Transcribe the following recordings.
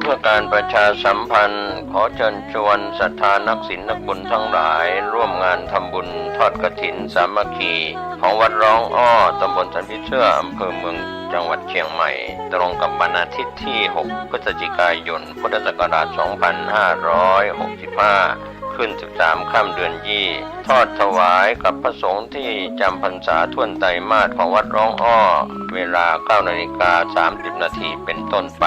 เพื่อการประชาสัมพันธ์ขอเชิญชวนศรัทธานักศีลนักบุญทั้งหลายร่วมงานทำบุญทอดกฐินสามัคคีของวัดร้องอ้อตำบลสันพิเชื่ออำเภอเมืองจังหวัดเชียงใหม่ตรงกับวันอาทิตย์ที่ 6 พฤศจิกายน พุทธศักราช 2565 ขึ้น 13 ค่ำเดือนยี่ทอดถวายกับพระสงฆ์ที่จำพรรษาท่วนไตรมาสของวัดร้องอ้อเวลา 9:30 น.เป็นต้นไป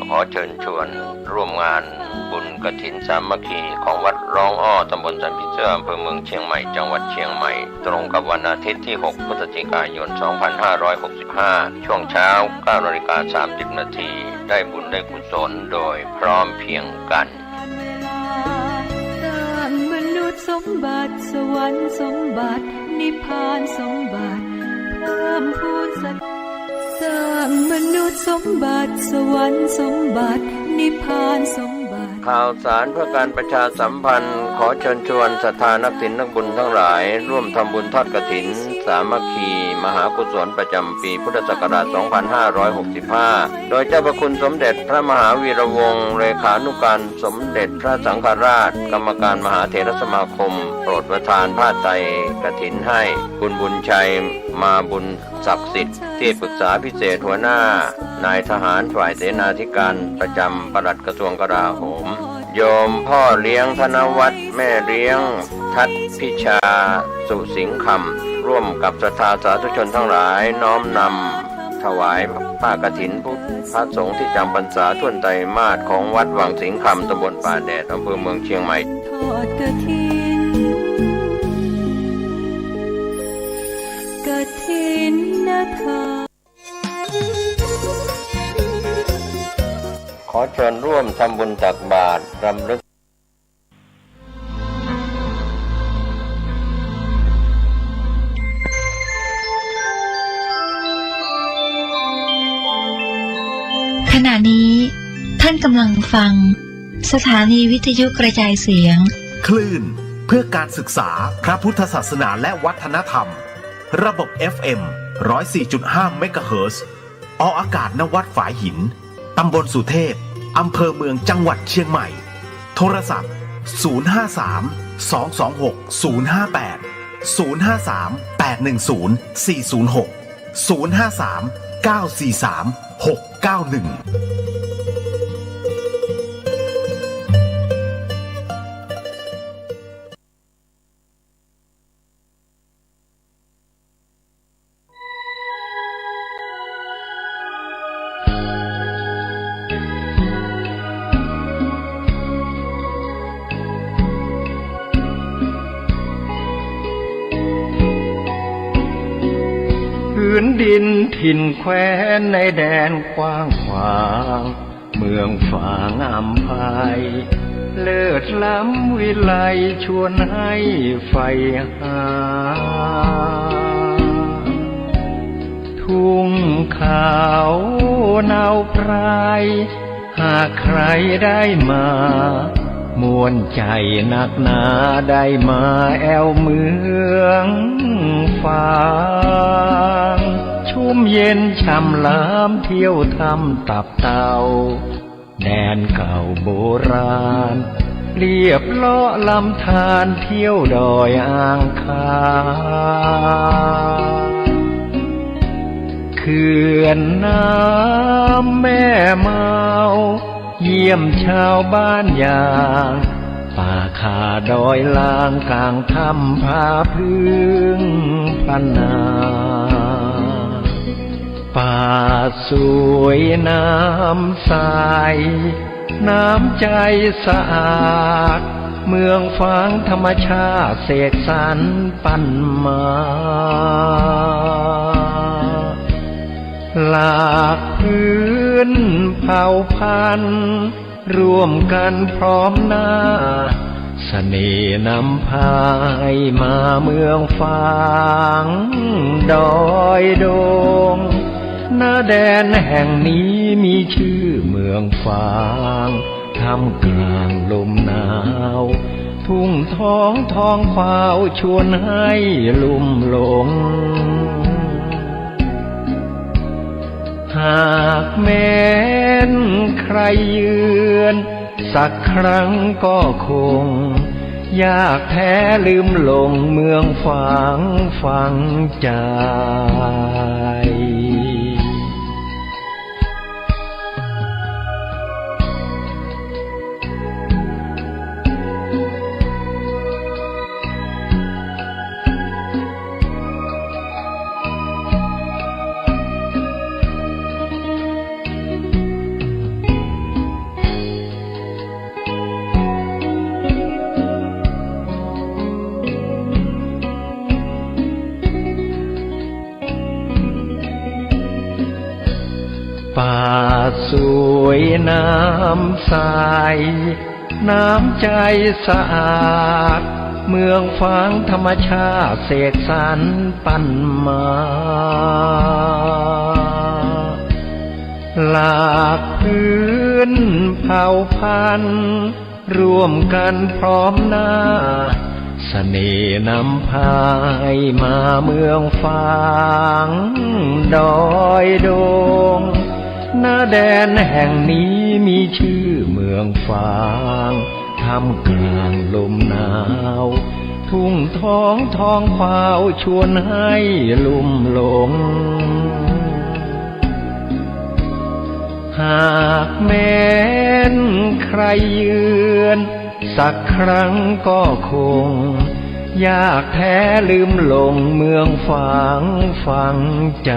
ขอเชิญชวนร่วมงานบุญกฐินสามัคคีของวัดร้องอ้อตำบลสันพิเชื่ออำเภอเมืองเชียงใหม่จังหวัดเชียงใหม่ตรงกับวันอาทิตย์ที่ 6 พฤศจิกายน 2565 ช่วงเช้า 9:30 น.ได้บุญได้กุศลโดยพร้อมเพรียงกันมนุษย์สมบัติสวรรค์สมบัตินิพพานสมบัติเพิ่มพูนสร้างมนุษย์สมบัติสวรรค์สมบัตินิพพานสมบัติข่าวสารเพื่อการประชาสัมพันธ์ขอเชิญชวนศรัทธานักศีลนักบุญทั้งหลายร่วมทำบุญทอดกฐินสามัคคีมหากุศลประจำปีพุทธศักราช 2565 โดยเจ้าพระคุณสมเด็จพระมหาวีระวงศ์เลขานุการสมเด็จพระสังฆราชกรรมการมหาเถรสมาคมโปรดประทานผ้าไตรกฐินให้คุณบุญชัยมาบุญศักดิ์สิทธิ์ที่ปรึกษาพิเศษหัวหน้านายทหารฝ่ายเสนาธิการประจำปลัดกระทรวงกลาโหมโยมพ่อเลี้ยงธนวัฒน์แม่เลี้ยงทัศพิชาสุสิงห์คำร่วมกับศรัทธาสาธุชนทั้งหลายน้อมนำถวายผ้ากฐินพระสงฆ์ที่จำพรรษาท่วนไตรมาสของวัดวังสิงห์คำตำบลป่าแดดอำเภอเมืองเชียงใหม่ทอดกฐินนะคะ ขอเชิญร่วมทำบุญตักบาตรรำลึกขณะนี้ท่านกำลังฟังสถานีวิทยุกระจายเสียงคลื่นเพื่อการศึกษาพระพุทธศาสนาและวัฒนธรรมระบบ FM 104.5 เมกะเฮิรตซ์ออกอากาศณวัดฝายหินตำบลสุเทพอำเภอเมืองจังหวัดเชียงใหม่โทรศัพท์053-226-058 053-810-406 053-943-691พื้นดินถิ่นแคว้นในแดนกว้างขวางเมืองฝางอำไพเลิศล้ำวิไลชวนให้ใฝ่หาทุ่งขาวเนาไพรหากใครได้มามวลใจนักหนาได้มาแอวเมืองฝางชุ่มเย็นช่ำล้ำเที่ยวทำตับเต่าแดนเก่าโบราณเรียบเลาะลำธารเที่ยวดอยอ่างคางเขื่อนน้ำแม่เมาเยี่ยมชาวบ้านอย่างป่าคาดอยลางกลางถ้ำผาพึ่งพันนาป่าสวยน้ำใสน้ำใจสะอาดเมืองฟางธรรมชาติเสกสรรปั้นมาหลากพื้นเผ่าพันธุ์ร่วมกันพร้อมหน้าเสน่ห์นำพายมาเมืองฟางดอยดงหน้าแดนแห่งนี้มีชื่อเมืองฟางท่ามกลางลมหนาวทุ่งท้องท้องขวาวชวนให้ลุ่มหลงห ากแม้นใครเยือนสักครั้งก็คงยากแท้ลืมลงเมืองฝังใจป่าสวยน้ำใสน้ำใจสะอาดเมืองฝังธรรมชาติเสกสรรปั้นมาหลากพื้นเผ่าพันธุ์ร่วมกันพร้อมหน้าเสน่ห์นำพายมาเมืองฝังดอยดงหน้าแดนแห่งนี้มีชื่อเมืองฝางท่ามกลางลมหนาวทุ่งทองเฝ้าชวนให้ลุ่มหลงหากแม้นใครเยือนสักครั้งก็คงยากแท้ลืมลงเมืองฝังใจ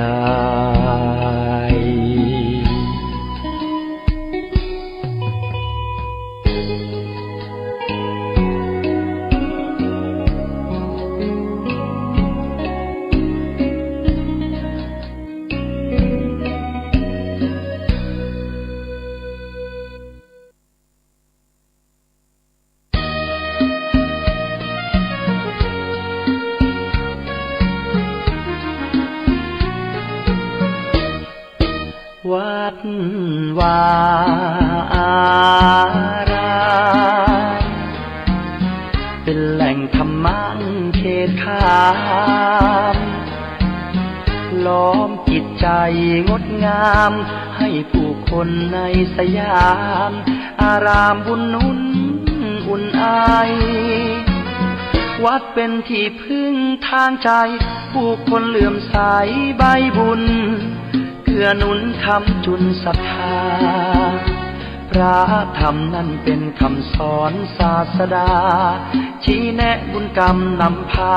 วัดวาอารามเป็นแหล่งธรรมะเขตขามล้อมจิตใจงดงามให้ผู้คนในสยามอารามบุญนุนอุ่นไอวัดเป็นที่พึ่งทางใจผู้คนเลื่อมใสใบบุญเกื้อหนุนคำจุนศรัทธาพระธรรมนั้นเป็นคำสอนศาสดาชี้แนะบุญกรรมนำพา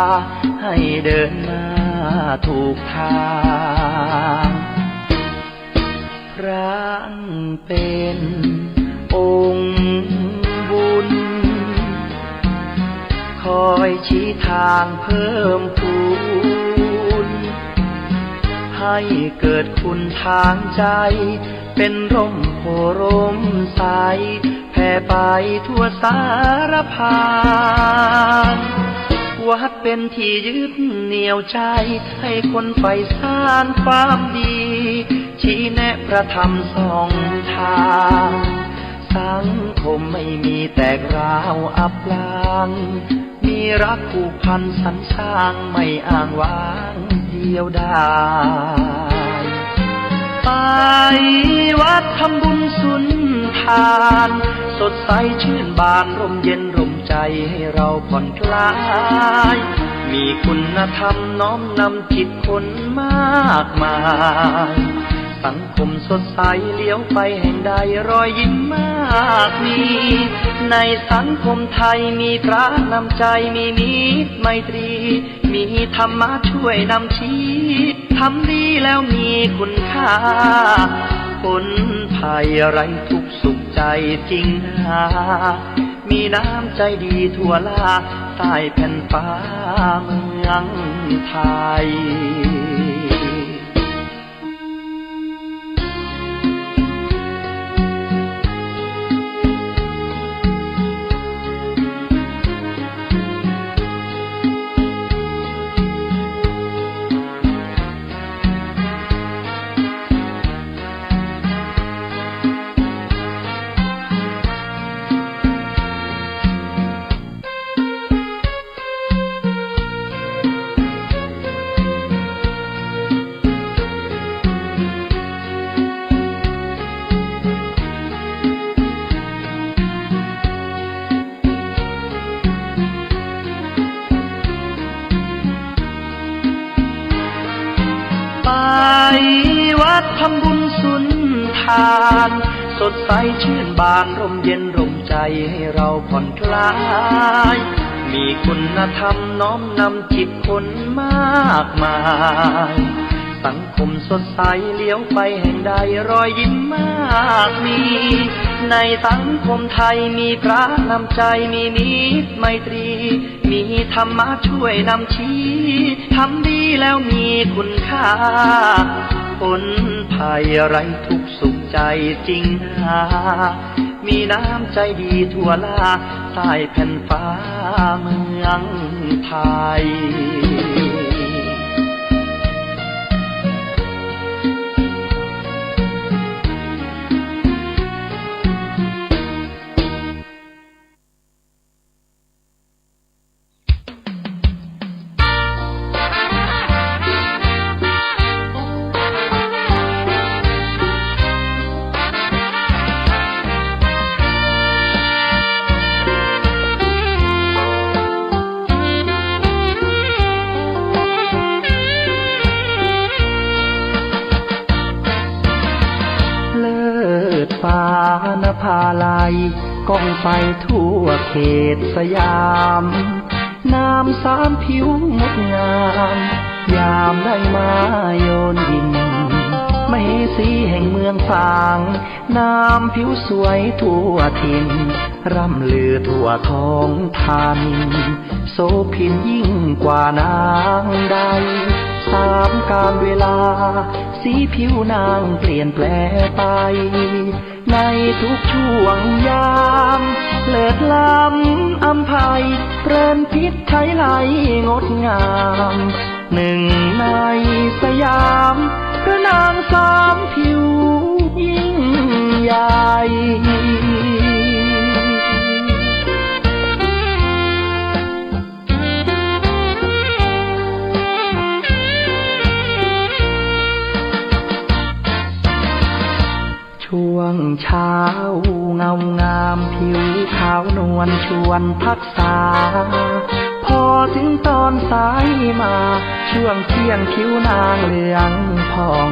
ให้เดินหน้าถูกทางพระเป็นองค์บุญคอยชี้ทางเพิ่มพูนให้เกิดคุณทางใจเป็นร่มโพร่มใสแผ่ไปทั่วสารพางวัดเป็นที่ยึดเหนี่ยวใจให้คนใฝ่สานความดีชี้แนะพระธรรมส่องทางสังคมไม่มีแตกร้าวอับปางมีรักผูกพันสรรสร้างไม่อ้างว้างเดียวดายไปวัดทำบุญสุนทานสดใสชื่นบานร่มเย็นร่มใจให้เราผ่อนคลายมีคุณธรรมน้อมนำจิตคนมากมายสังคมสดใสเลี้ยวไปแห่งใดรอยยิ้มมากมีในสังคมไทยมีพระนำใจมีมิตรไมตรีมีธรรมะช่วยนำชี้ทำดีแล้วมีคุณค่าคนภัยไร้ทุกข์สุขใจจริงนามีน้ำใจดีทั่วลาใต้แผ่นฟ้าเมืองไทย ทำบุญสุนทาน สดใสชื่นบานร่มเย็นร่มใจให้เราผ่อนคลาย มีคุณธรรมน้อมนำจิตคนมากมาย สังคมสดใสเลี้ยวไปแห่งใดรอยยิ้มมากมี ในสังคมไทยมีพระนำใจมีมิตรไมตรี มีธรรมะช่วยนำชี้ทำดีแล้วมีคุณค่าผลภัยไร้ทุกข์สุขใจจริงหามีน้ำใจดีทั่วลาใต้แผ่นฟ้าเมืองไทยฟ้านภาลัยก้องไปทั่วเขตสยามนามสามผิวงดงามยามได้มาโยนยินมเหสีแห่งเมืองฝางนามผิวสวยทั่วถิ่นร่ำลือทั่วท้องทันโสภินยิ่งกว่านางใดสามกาลเวลาสีผิวนางเปลี่ยนแปลไปในทุกช่วงยามเลิศล้ำอำไพเปรนพิษไทยไหลงดงามหนึ่งในสยามพระนางสามผิวยิ่งใหญ่ช่วงเช้าเงางามผิวขาวนวลชวนพักษาพอถึงตอนสายมาช่วงเที่ยงผิวนางเหลืองผ่อง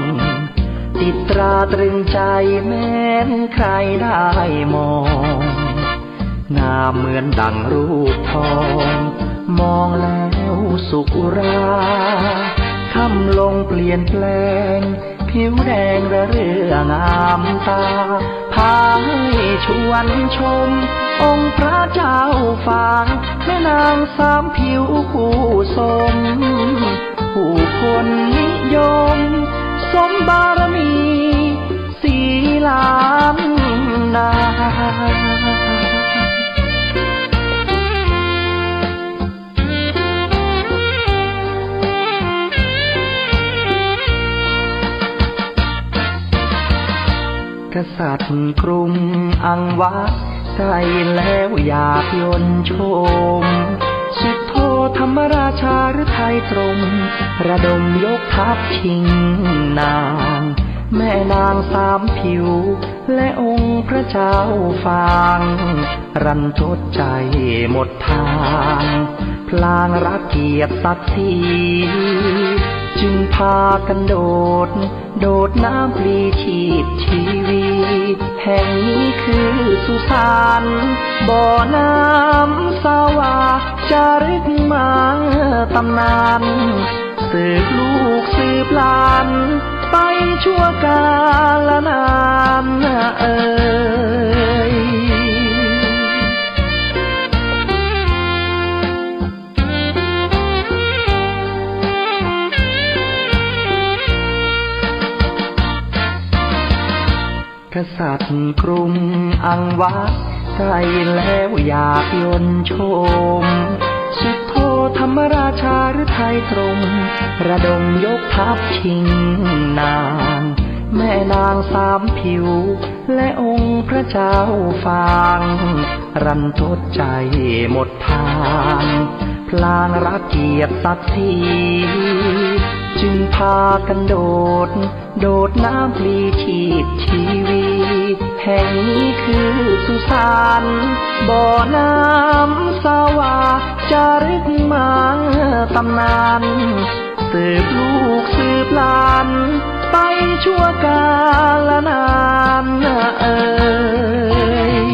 ติดตราตรึงใจแม้นใครได้มองงามเหมือนดังรูปทองมองแล้วสุขอุราค่ำลงเปลี่ยนแปลงผิวแดงระเรื่องามตาพาให้ชวนชมองค์พระเจ้าฝางแม่นางสามผิวผู้สมผู้คนนิยมสมบารมีสีล้านนา กษัตริย์กรุงอังวะใส่แล้วอยากยนชมสุดโทธรรมราชาหรือไทยตรงระดมยกทัพชิงนางแม่นางสามผิวและองค์พระเจ้าฟางรันทดใจหมดทางพลางรักเกียรติศักดิ์ศรีจึงพากันโดดน้ำพลีชีพชีวิตแห่งนี้คือสุสานบ่อน้ำสาวาจารึกมาตำนานสืบลูกสืบหลานไปชั่วกาลนานกษัตริย์กรุงอังวะใส่แล้วอยากยนชมสุดโทธรรมราชาหรือไทยตรงระดมยกทัพชิงนางแม่นางสามผิวและองค์พระเจ้าฟางรันทดใจหมดทางพลางรักเกียรติศักดิ์ศรีจึงพากันโดดน้ำพลีชีพชีวิตแห่งนี้คือสุสานบ่อน้ำสาวาจารึกมาตำนานสืบลูกสืบหลานไป ไปชั่วกาลนานเอ่ย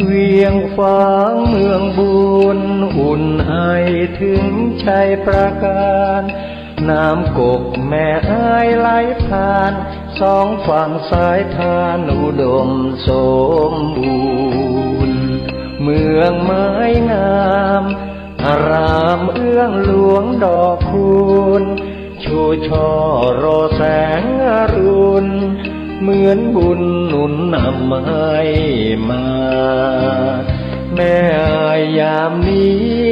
เวียงฟ้างเมืองบุญอุ่นไอถึงชัยประการน้ำกกแม่ไอไหลผ่านสองฝั่งสายทานอุดมสมบูรณ์เมืองไม้งามอารามเอื้องหลวงดอกคูณชูช่อรอแสงอรุณเหมือนบุญหนุนนำให้มาแม่ยามนี้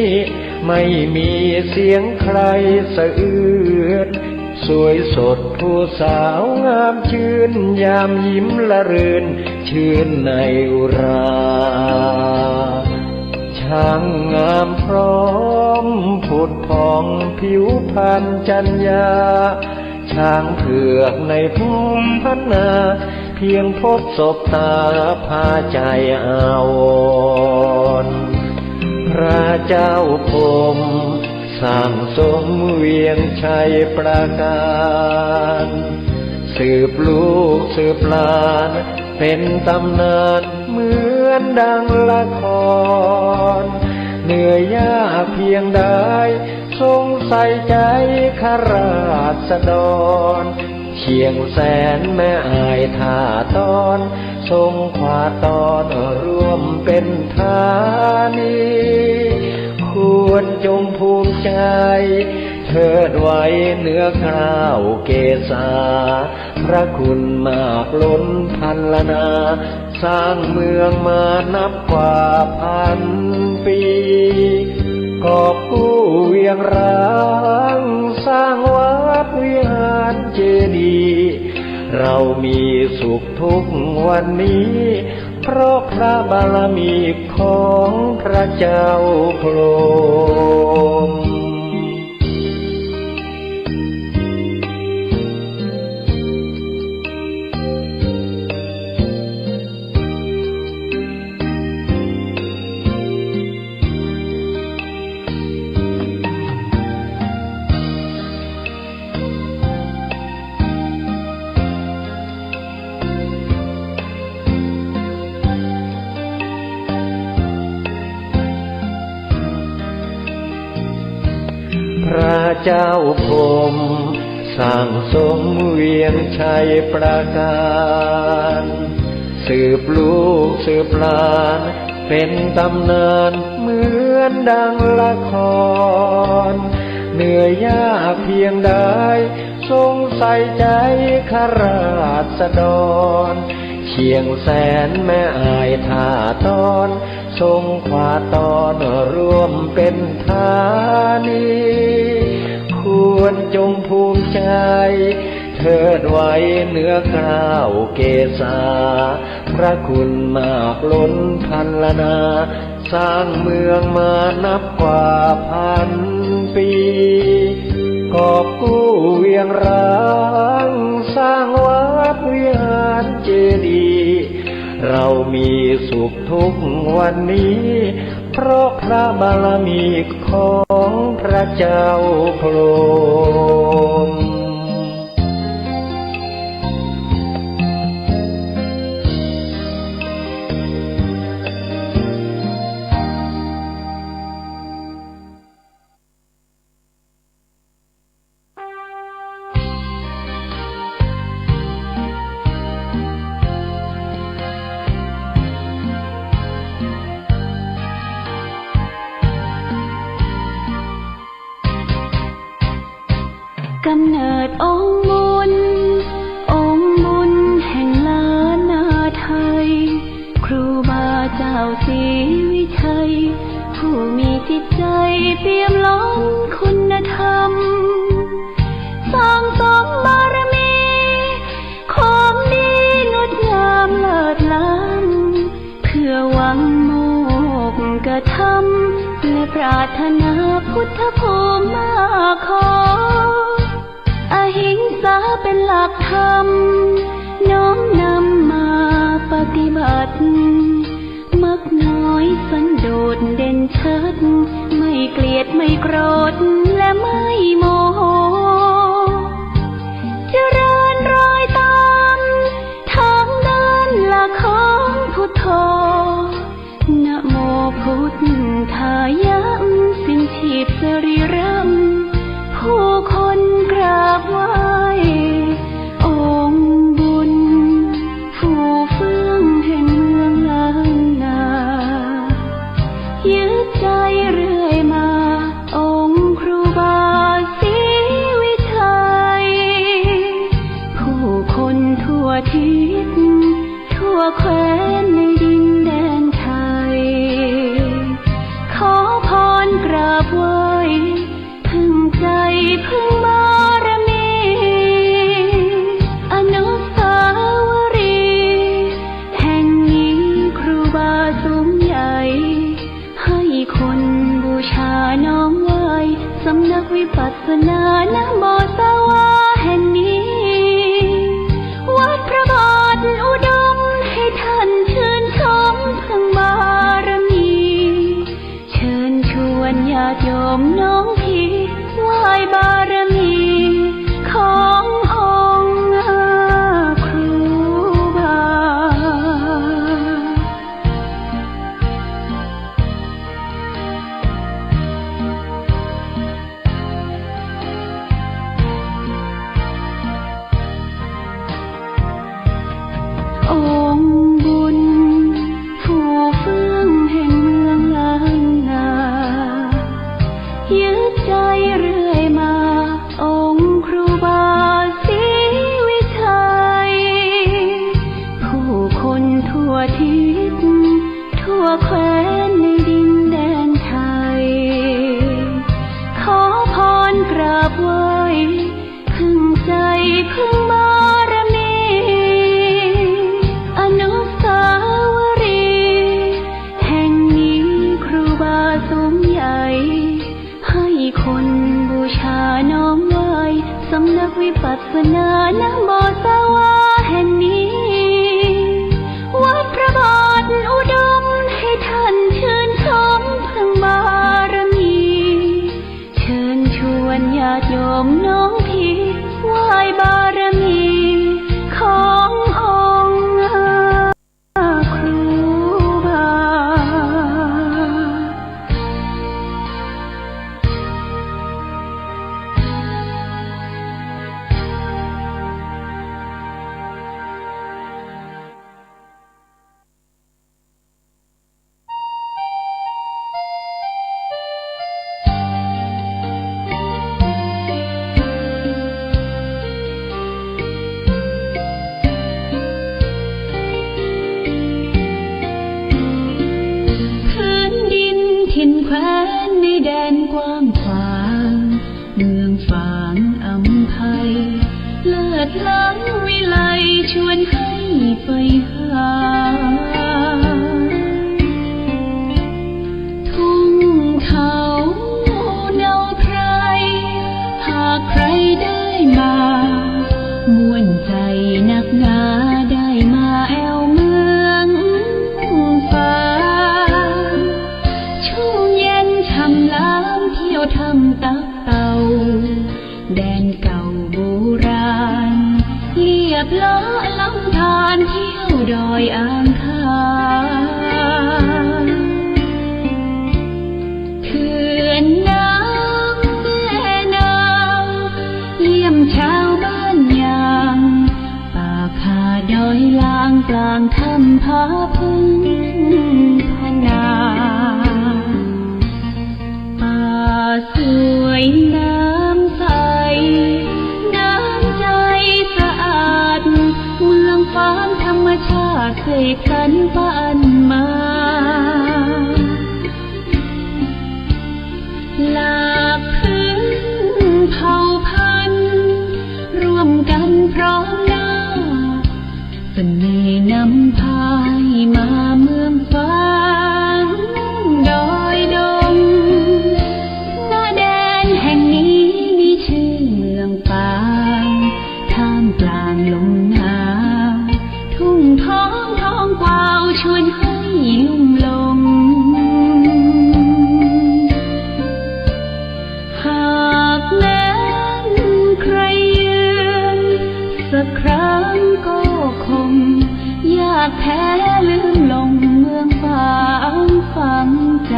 ไม่มีเสียงใครสะอื้นสวยสดผู้สาวงามชื่นยามยิ้มละรื่นชื่นในอุราช่างงามพร้อมผุดผ่องผิวพรรณจัญญาช้างเผือกในภูมิพันนาเพียงพบศพตาพาใจอาวรณ์พระเจ้าพรหมสร้างสมเวียงชัยประการสืบลูกสืบหลานเป็นตำนานเหมือนดังละครเหนื่อยยากเพียงใดทรงใส่ใจข้าราษฎรเชียงแสนแม่อายท่าตอนทรงขวาตอนร่วมเป็นธานีควรจงภูมิใจเทิดไว้เหนือกล้าวเกศาพระคุณมากล้นพันละนาสร้างเมืองมานับกว่าพันปีกอบกู้เวียงร้างสร้างวัดวิหารเจดีย์เรามีสุขทุกวันนี้เพราะพระบารมีของพระเจ้าพรหมพระเจ้าพรหมสร้างสมเวียงชัยประการสืบลูกสืบหลานเป็นตำนานเหมือนดังละครเหนื่อยยากเพียงใดทรงใส่ใจข้าราษฎรเชียงแสนแม่อายท่าตอนทรงขวาตอนร่วมเป็นธานีควรจงภูมิใจเทิดไว้เหนือกล้าวเกศาพระคุณมากล้นพันละนาสร้างเมืองมานับกว่าพันปีกอบกู้เวียงร้างสร้างวัดวิหารเจดีย์เรามีสุขทุกวันนี้เพราะพระบารมีของพระเจ้าพรหม ำเนิดองค์บุญแห่งล้านนาไทยครูบาเจ้าศรีวิชัยผู้มีจิตใจเปี่ยมล้นคุณธรรมสร้างสมบารมีของดีงดงามเลิศล้ำเพื่อหวังโมกกระทำและปรารถนาพุทธภูมิมาขออหิงสาเป็นหลักธรรมน้อมนำมาปฏิบัติมักน้อยสันโดษเด่นชัดไม่เกลียดไม่โกรธและไม่โมโหเจริญรอยตามทางเดินหลักของพุทโธนะโมพุทธายะสิ้นชีพสรีระผู้คนกราบไหว้องค์บุญผู้เฟื่องแห่งเมืองล้านนายึดใจเรื่อยมาองค์ครูบาศรีวิชัยผู้คนทั่วทิศทั่วแคว้นในดินแดนไทยขอพรกราบไหว้พึ่งใจพึ่งบารมีอนุสาวรีย์แห่งนี้ครูบาสูงใหญ่ให้คนบูชาน้อมไหว้สำนักวิปัสสนานะโมสวาแห่งนี้วัดพระบาทอุดมให้ท่านชื่นชมพึ่งบารมีเชิญชวนญาติโยมน้องพี่ไหว้บารมีขององค์ครูบาองค์บุญผู้เฟื่องแห่งเมืองล้านนายึดใจเรื่อยมาองค์ครูบาศรีวิชัยผู้คนทั่วทิศทั่วแคว้นในดินแดนไทยขอพรกราบไหว้พึ่งใจพึ่งบารมีอนุสาวรีย์แห่งนี้ครูบาสูงใหญ่ให้คนบูชาน้อมไหว้สำนักวิปัสสนานะโมสวาแห่งนี้วัดพระบาทอุดมให้ท่านชื่นชมพึ่งบารมีเชิญชวนญาติโยมน้องพี่ไหว้บารมีขององค์ครูบา สวยน้ำใส ชาติเสกสรรปันมาหลากพื้นเผ่าพันธุ์ร่วมกันพร้อมหน้าเสน่ห์นำพายมาเมืองฟ้าดอยดงหน้าแดนแห่งนี้มีชื่อเมืองปางท่ามกลางลมหนาวทุ่งท้องท้องกวาวชวนให้ลุ่มลงหากแม้นใครยืนสักครั้งก็คงยากแท้ลืมลงเมืองฝางฝังใจ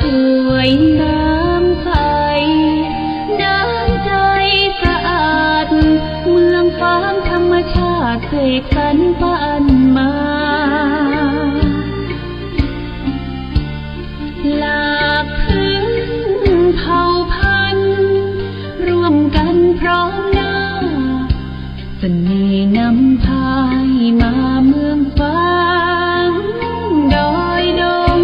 สวยน้ำใสน้ำใจสะอาดเมืองฟ้างธรรมชาติเสกสรรปันมาหลากพื้นเผ่าพันธุ์ร่วมกันพร้อมหน้าเสน่ห์นำพายมาเมืองฟ้างดอยดง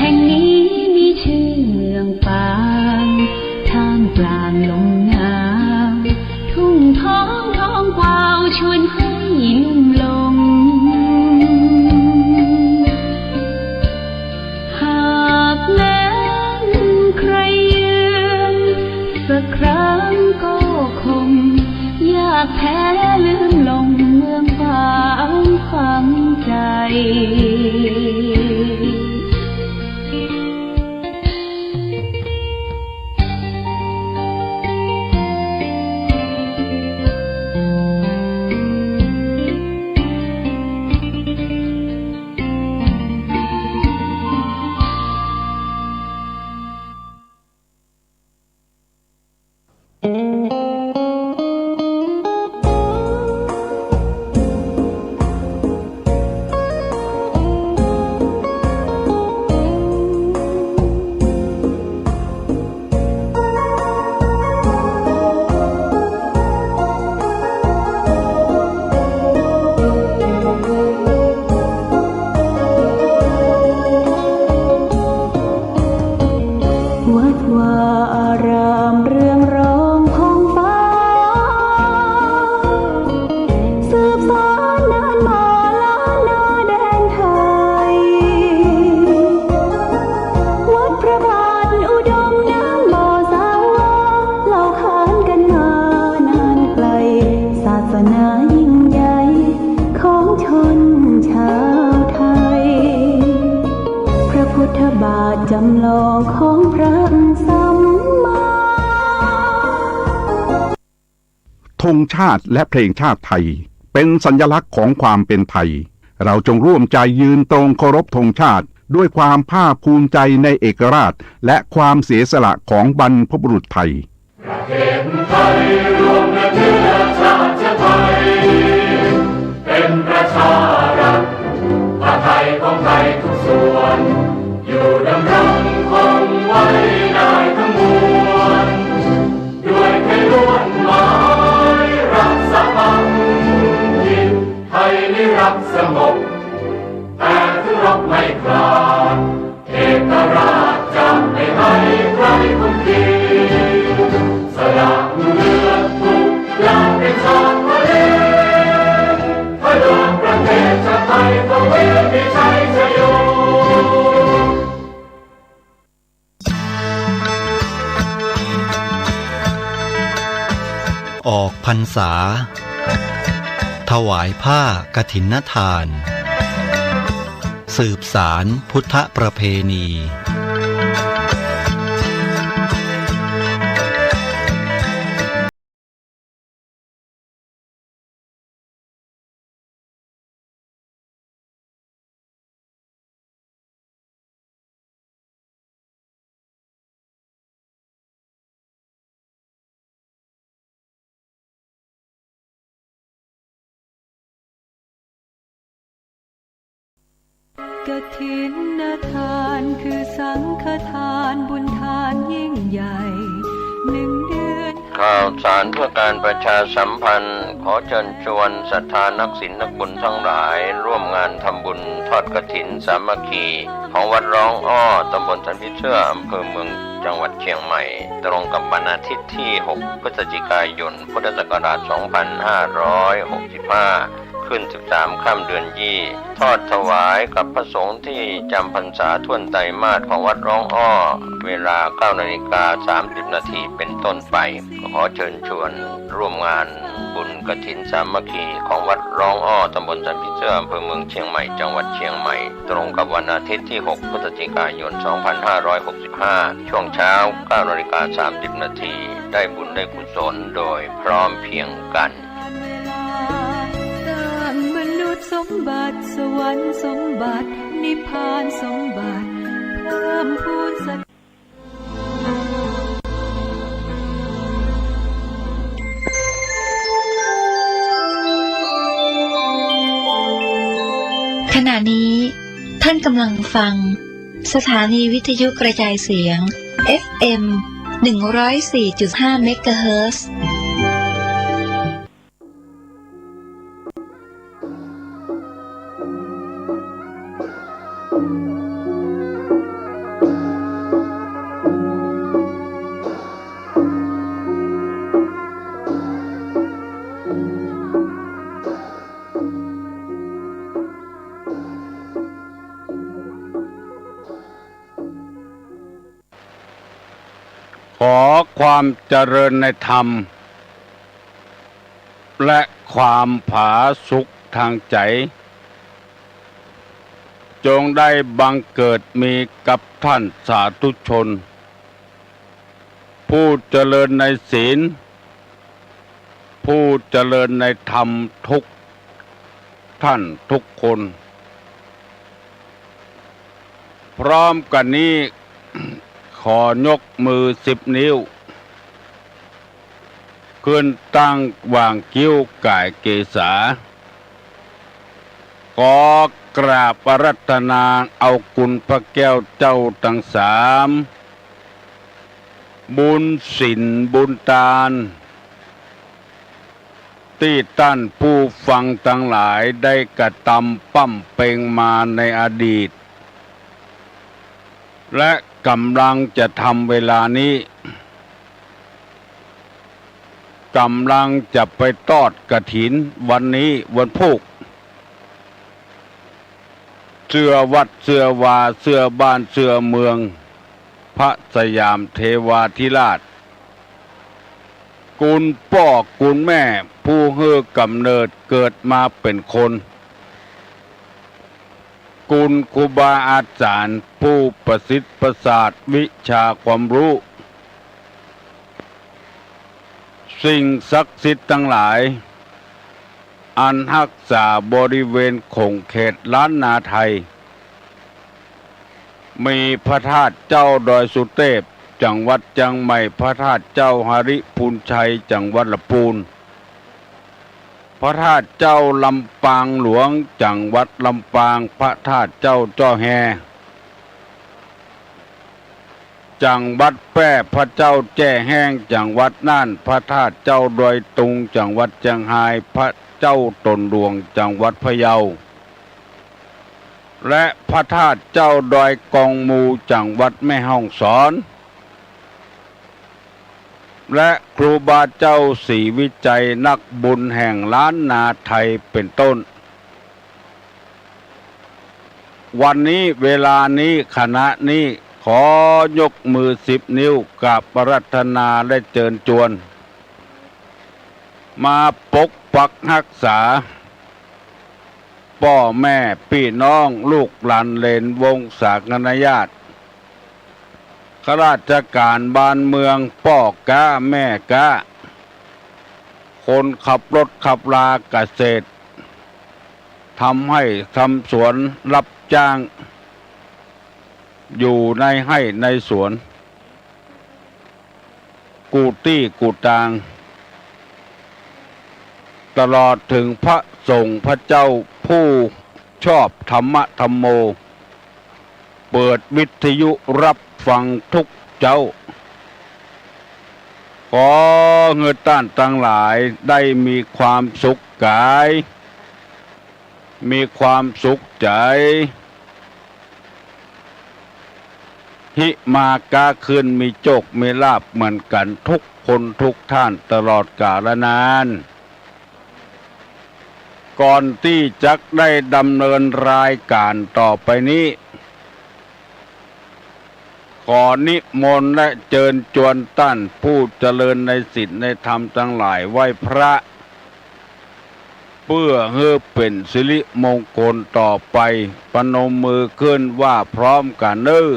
แห่งนี้มีชื่อเมืองปางท่ามกลางลมหนาวทุ่งท้องท้องกวาวชวนให้ลุ่มลงหากแม้นใครยืนสักครั้งก็คงยากแท้ลืมลงเมืองฝางฝังใจจำลองของพระสัมมาธงชาติและเพลงชาติไทยเป็นสัญลักษณ์ของความเป็นไทยเราจงร่วมใจยืนตรงเคารพธงชาติด้วยความภาคภูมิใจในเอกราชและความเสียสละของบรรพบุรุษไทยประเทศไทยรวมเชื้อชาติไทยเป็นประชารัฐผ้าไทยของไทยทุกส่วนอยู่ดำรงคงไว้ได้ทั้งมวลด้วยไทยล้วนหมายรักษาพันยินไทยนิรักสงบแต่ถึงรบไม่กล้าเอกราชจะไม่ให้ใครคุมขีสละเลือดทุกอย่างเป็นชาติทะเลพระดวงประเทศชาติไทยก็เวทีชัยชโยออกพรรษาถวายผ้ากฐินทานสืบสารพุทธประเพณี กฐินทานคือสังฆทานบุญทานยิ่งใหญ่1 เดือนข่าวสารเพื่อการประชาสัมพันธ์ขอเชิญชวนศรัทธานักศีลนักบุญทั้งหลายร่วมงานทำบุญทอดกฐินสามัคคีของวัดร้องอ้อตำบลสันพิเชื่ออำเภอเมืองจังหวัดเชียงใหม่ตรงกับวันอาทิตย์ที่ 6 พฤศจิกายน พุทธศักราช 2565 ขึ้น 13 ค่ำเดือนยี่ทอดถวายกับพระสงฆ์ที่จำพรรษาท่วนไตรมาสของวัดร้องอ้อเวลา 9:30 นาทีเป็นต้นไปขอเชิญชวนร่วมงานบุญกฐินสามัคคีของวัดร้องอ้อตำบลสันพิเชื่ออำเภอเมืองเชียงใหม่จังหวัดเชียงใหม่ตรงกับวันอาทิตย์ที่ 6 พฤศจิกายน 2565 ช่วงเช้า 9:30 นาทีได้บุญได้กุศลโดยพร้อมเพรียงกันมนุษย์สมบัติสวรรค์สมบัตินิพพานสมบัติเพิ่มพูนสักขณะนี้ท่านกำลังฟังสถานีวิทยุกระจายเสียง FM 104.5 เมกะเฮิรตซ์ขอความเจริญในธรรมและความผาสุกทางใจจงได้บังเกิดมีกับท่านสาธุชนผู้เจริญในศีลผู้เจริญในธรรมทุกท่านทุกคนพร้อมกันนี้ขอยกมือ10 นิ้วขึ้นตั้งวางคิ้วก่ายเกษาขอกราบอารัธนาเอาคุณพระแก้วเจ้าทั้ง3บุญศีลบุญทานที่ท่านผู้ฟังทั้งหลายได้กระทำปั้มเป่งมาในอดีตและกำลังจะทำเวลานี้กำลังจะไปทอดกฐินวันนี้วันพุธเสื้อวัดเสื้อวาเสื้อบ้านเสื้อเมืองพระสยามเทวาธิราชกุลพ่อกุลแม่ผู้ให้กำเนิดเกิดมาเป็นคนกุลครูบาอาจารย์ผู้ประสิทธิ์ประสาทวิชาความรู้สิ่งศักดิ์สิทธิ์ทั้งหลายอันรักษาบริเวณคงเขตล้านนาไทยมีพระธาตุเจ้าดอยสุเทพจังหวัดเชียงใหม่พระธาตุเจ้าหริพูนชัยจังหวัดลำพูนพระธาตุเจ้าลำปางหลวงจังหวัดลำปางพระธาตุเจ้าจ้อแฮจังหวัดแพร่พระเจ้าแจ้แห้งจังหวัดน่านพระธาตุเจ้าดอยตุงจังหวัดเชียงรายพระเจ้าตนหลวงจังหวัดพะเยาและพระธาตุเจ้าดอยกองมูจังหวัดแม่ฮ่องสอนและครูบาเจ้าศรีวิจัยนักบุญแห่งล้านนาไทยเป็นต้นวันนี้เวลานี้ขณะนี้ขอยกมือ10 นิ้วกราบอาราธนาและเชิญชวนมาปกปักรักษาพ่อแม่พี่น้องลูกหลานเหลนวงศาคณญาติข้าราชการบ้านเมืองพ่อกะแม่กะคนขับรถขับลาเกษตรทำให้ทำสวนรับจ้างอยู่ในให้ในสวนกูตี้กูตางตลอดถึงพระสงฆ์พระเจ้าผู้ชอบธรรมะธรรมโม เปิดวิทยุรับฟังทุกเจ้าขอเงินต้านทั้งหลายได้มีความสุขกายมีความสุขใจหิมากาคืนมีโชคมีลาภเหมือนกันทุกคนทุกท่านตลอดกาลนานก่อนที่จะได้ดำเนินรายการต่อไปนี้ขอนิมนต์และเชิญชวนท่านผู้เจริญในศีลในธรรมทั้งหลายไหว้พระเพื่อให้เป็นสิริมงคลต่อไปปนมมือขึ้นว่าพร้อมกันเด้อ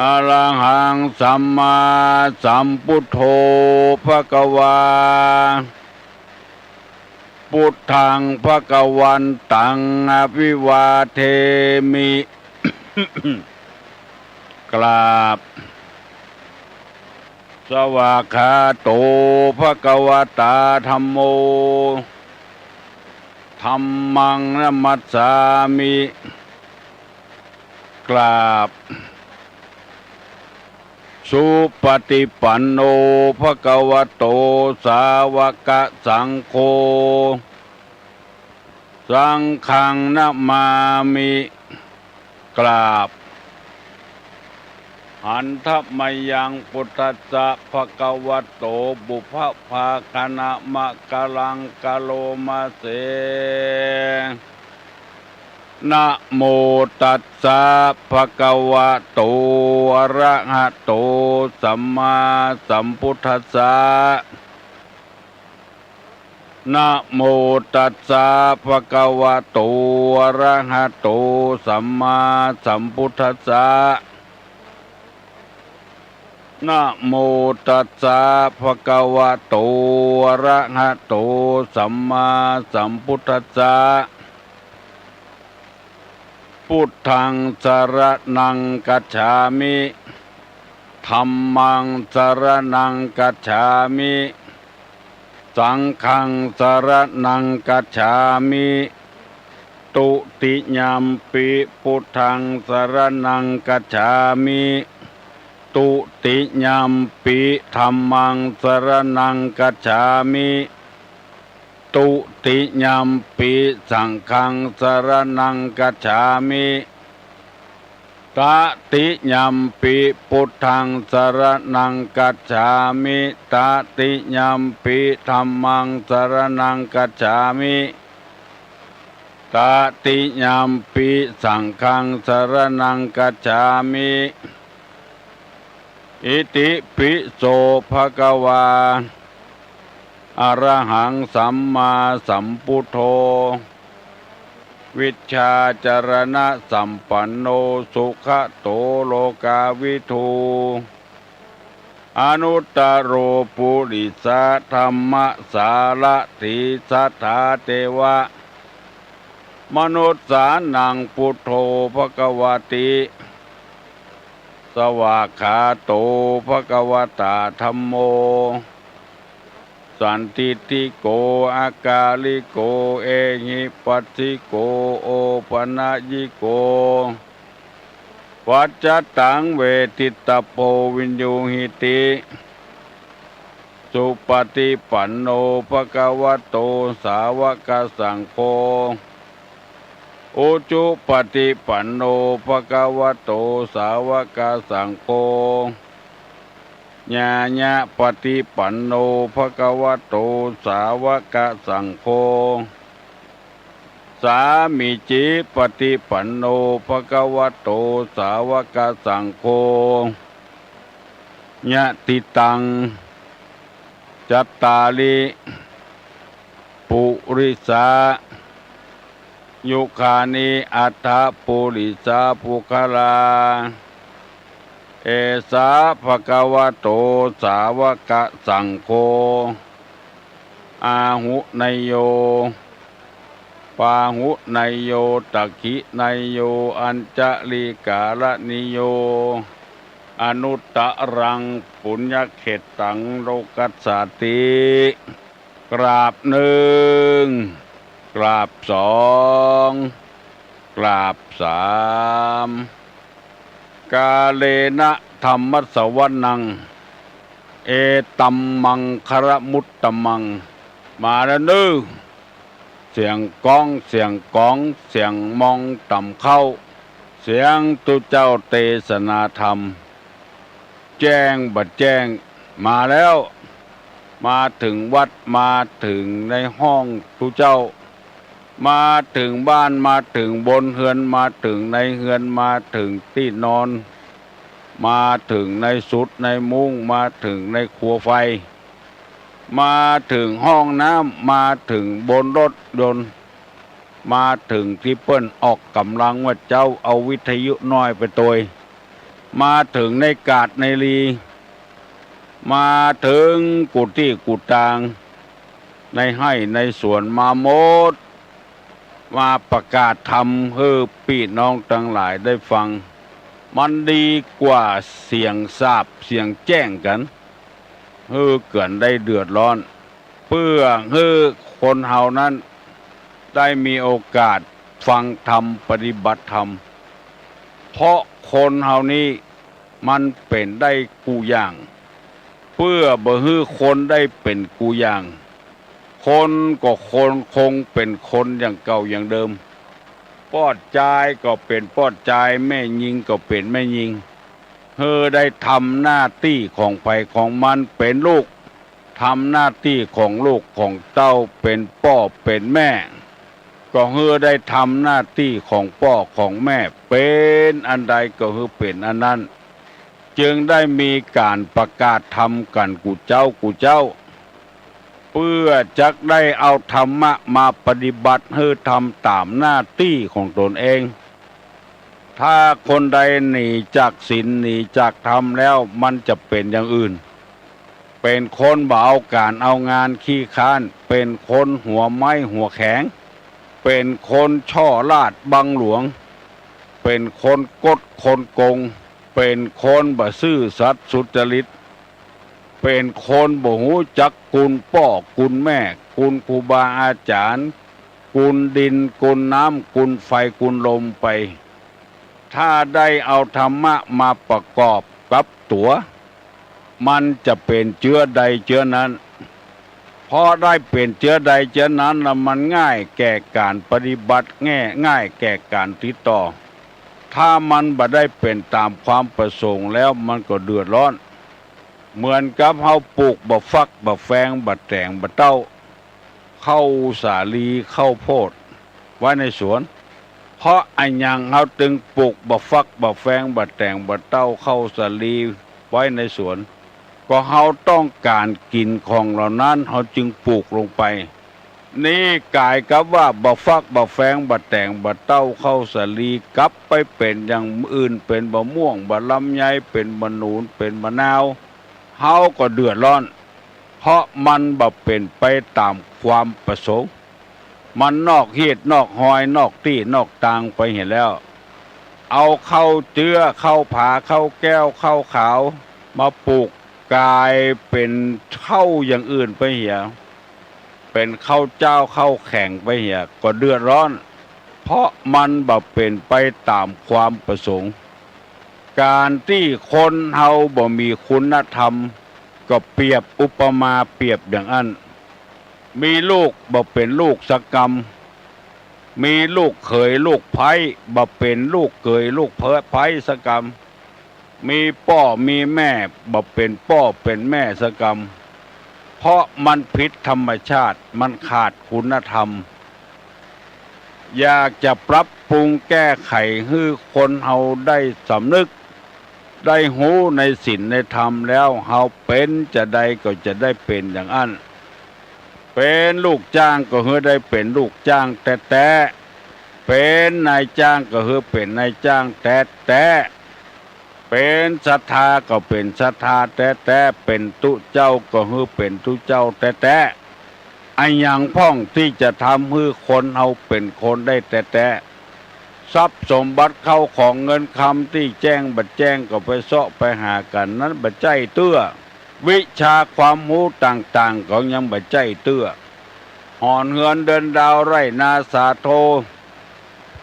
อะระหังสัมมาสัมพุทโธภควาพุทธังภควันตังอภิวาเทมิ กราบสวากขาโตภควตาธัมโมธัมมังนัมมัสสามิกราบสุปฏิปันโนภควโตสาวกสังโฆสังฆังนะมามิกราบหันทมยังพุทธัสสะภควโตบุพภาคณะมะกะลังกะโลมาเสนะโมตัสสะภะคะวะโตอะระหะโตสัมมาสัมพุทธัสสะนะโมตัสสะภะคะวะโตอะระหะโตสัมมาสัมพุทธัสสะนะโมตัสสะภะคะวะโตอะระหะโตสัมมาสัมพุทธัสสะพุทธังสรณังกัจฉามิธัมมังสรณังกัจฉามิสังฆังสรณังกัจฉามิตุติยัมปิพุทธังสรณังกัจฉามิตุติยัมปิธัมมังสรณังกัจฉามิตุติยัมปิสังฆังสรณังกัจฉามิตติยัมปิพุทธังสรณังกัจฉามิตติยัมปิธัมมังสรณังกัจฉามิตติยัมปิสังฆังสรณังกัจฉามิอิติปิโสภะคะวาอะระหังสัมมาสัมพุทโธวิชชาจรณะสัมปันโนสุขโตโลกาวิทูอนุตตโรปุริสธรรมสารถิสัทธาเทวะมนุษสานังพุทโธภควติสวากขาโตภควตาธัมโมสันติติโกอากาลิโกเอหิปัสสิโกโอปนะยิโกวัจจตังเวทิตโพวินยูหิติสุปฏิปันโนภควโตสาวกสังโฆอุจุปฏิปันโนภควโตสาวกสังโฆญาญะปฏิปันโนภควโตสาวกสังโฆสามิจิปฏิปันโนภควโตสาวกสังโฆญะติตังจัตตาลิปุริสายุคานิอัฏฐปุริสาภุคลาเอสาภควโตสาวกสังโฆอาหุนยโยปาหุนยโยตักขินยโยอัญจลิกาลนิโยอนุตตรังปุญญเขตตังโลกัสสติกราบหนึ่งกราบสอง กราบสามกาเลนะธรรมสวนังเอตัมมังคารมุตตมังมาแล้วนึเสียงก้องเสียงก้องเสียงมองต่ำเข้าเสียงตุเจ้าเทศนาธรรมแจ้งบัดแจ้งมาแล้วมาถึงวัดมาถึงในห้องตุเจ้ามาถึงบ้านมาถึงบนเฮือนมาถึงในเฮือนมาถึงที่นอนมาถึงในสุดในมุ้งมาถึงในครัวไฟมาถึงห้องน้ำมาถึงบนรถยนต์มาถึงที่เปิ้นออกกำลังว่าเจ้าเอาวิทยุน้อยไปตัวมาถึงในกาดในลีมาถึงกุฏิกุฏางในไร่ในสวนมาโมดมาประกาศธรรมให้พี่น้องทั้งหลายได้ฟังมันดีกว่าเสียงสาบเสียงแจ้งกันให้เกิดได้เดือดร้อนเพื่อให้คนเฮานั้นได้มีโอกาสฟังธรรมปฏิบัติธรรมเพราะคนเฮานี้มันเป็นได้กูอย่างเพื่อบ่ให้คนได้เป็นกูอย่างคนก็คนคงเป็นคนอย่างเก่าอย่างเดิมปอดใจก็เป็นปอดใจแม่ยิงก็เป็นแม่ยิงเธอได้ทำหน้าที่ของไผของมันเป็นลูกทำหน้าที่ของลูกของเต้าเป็นพ่อเป็นแม่ก็เธอได้ทำหน้าที่ของพ่อของแม่เป็นอันใดก็เธอเป็นอันนั้นจึงได้มีการประกาศธรรมกันกูเจ้าเพื่อจักได้เอาธรรมะมาปฏิบัติให้ทำตามหน้าที่ของตนเองถ้าคนใดหนีจากศีลหนีจากธรรมแล้วมันจะเป็นอย่างอื่นเป็นคนบ่เอาการเอางานขี้ค้านเป็นคนหัวไม้หัวแข็งเป็นคนช่อลาดบังหลวงเป็นคนกดคนโกงเป็นคนบ่ซื่อสัตย์สุจริตเป็นคนบ่ฮู้จักคุณพ่อคุณแม่คุณครูบาอาจารย์คุณดินคุณน้ำคุณไฟคุณลมไปถ้าได้เอาธรรมะมาประกอบกับตัวมันจะเป็นเชื้อใดเชื้อนั้นพอได้เป็นเชื้อใดเชื้อนั้นแล้วมันง่ายแก่การปฏิบัติง่ายแก่การติดต่อถ้ามันบ่ได้เป็นตามความประสงค์แล้วมันก็เดือดร้อนเหมือนกับเฮาปลูกบ่ฟักบ่แฟงบ่แตงบ่เต้าเข้าสาลีเข้าโพดไว้ในสวนเพราะอันยังเฮาจึงปลูกบ่ฟักบ่แฟงบ่แตงบ่เต้าเข้าสาลีไว้ในสวนก็เฮาต้องการกินของเหล่านั้นเฮาจึงปลูกลงไปนี่กายกับว่าบ่ฟักบ่แฟงบ่แตงบ่เต้าเข้าสาลีกลับไปเป็นอย่างอื่นเป็นบ่ม่วงบ่ลำไยเป็นบ่หนูนเป็นมะนาวเฮาก็เดือดร้อนเพราะมันบ่เป็นไปตามความประสงค์มันนอกเหตุนอกหอยนอกที่นอกทางไปเห็นแล้วเอาเข้าเจื้อเข้าผาเข้าแก้วเข้าขาวมาปลูกกลายเป็นเข้าอย่างอื่นไปเหี่ยเป็นข้าวเจ้าข้าวแข่งไปเหี่ยก็เดือดร้อนเพราะมันบ่เป็นไปตามความประสงค์การที่คนเฮาบ่มีคุณธรรมก็เปรียบอุปมาเปรียบอย่างนั้นมีลูกบ่เป็นลูกสกรรมมีลูกเขยลูกไผ่บ่เป็นลูกเขยลูกไผ่สกรรมมีพ่อมีแม่บ่เป็นพ่อเป็นแม่สกรรมเพราะมันผิดธรรมชาติมันขาดคุณธรรมอยากจะปรับปรุงแก้ไขให้คนเฮาได้สำนึกได้หูในศีลในธรรมแล้วเฮาเป็นจะได้ก็จะได้เป็นอย่างนั้นเป็นลูกจ้างก็เฮาได้เป็นลูกจ้างแต่เป็นนายจ้างก็เฮาเป็นนายจ้างแต่เป็นศรัทธาก็เป็นศรัทธาแต่เป็นตุเจ้าก็เฮาเป็นตุเจ้าแต่อันยังพ้องที่จะทำให้คนเฮาเป็นคนได้แต่ทรัพย์สมบัติเข้าของเงินคำที่แจ้งบัดแจ้งก็ไปเสาะไปหากันนั้นบัดใจเตื้อวิชาความรู้ต่างๆก็ยังบัดใจเตื้อหอนเฮือนเดินดาวไร่นาสาโท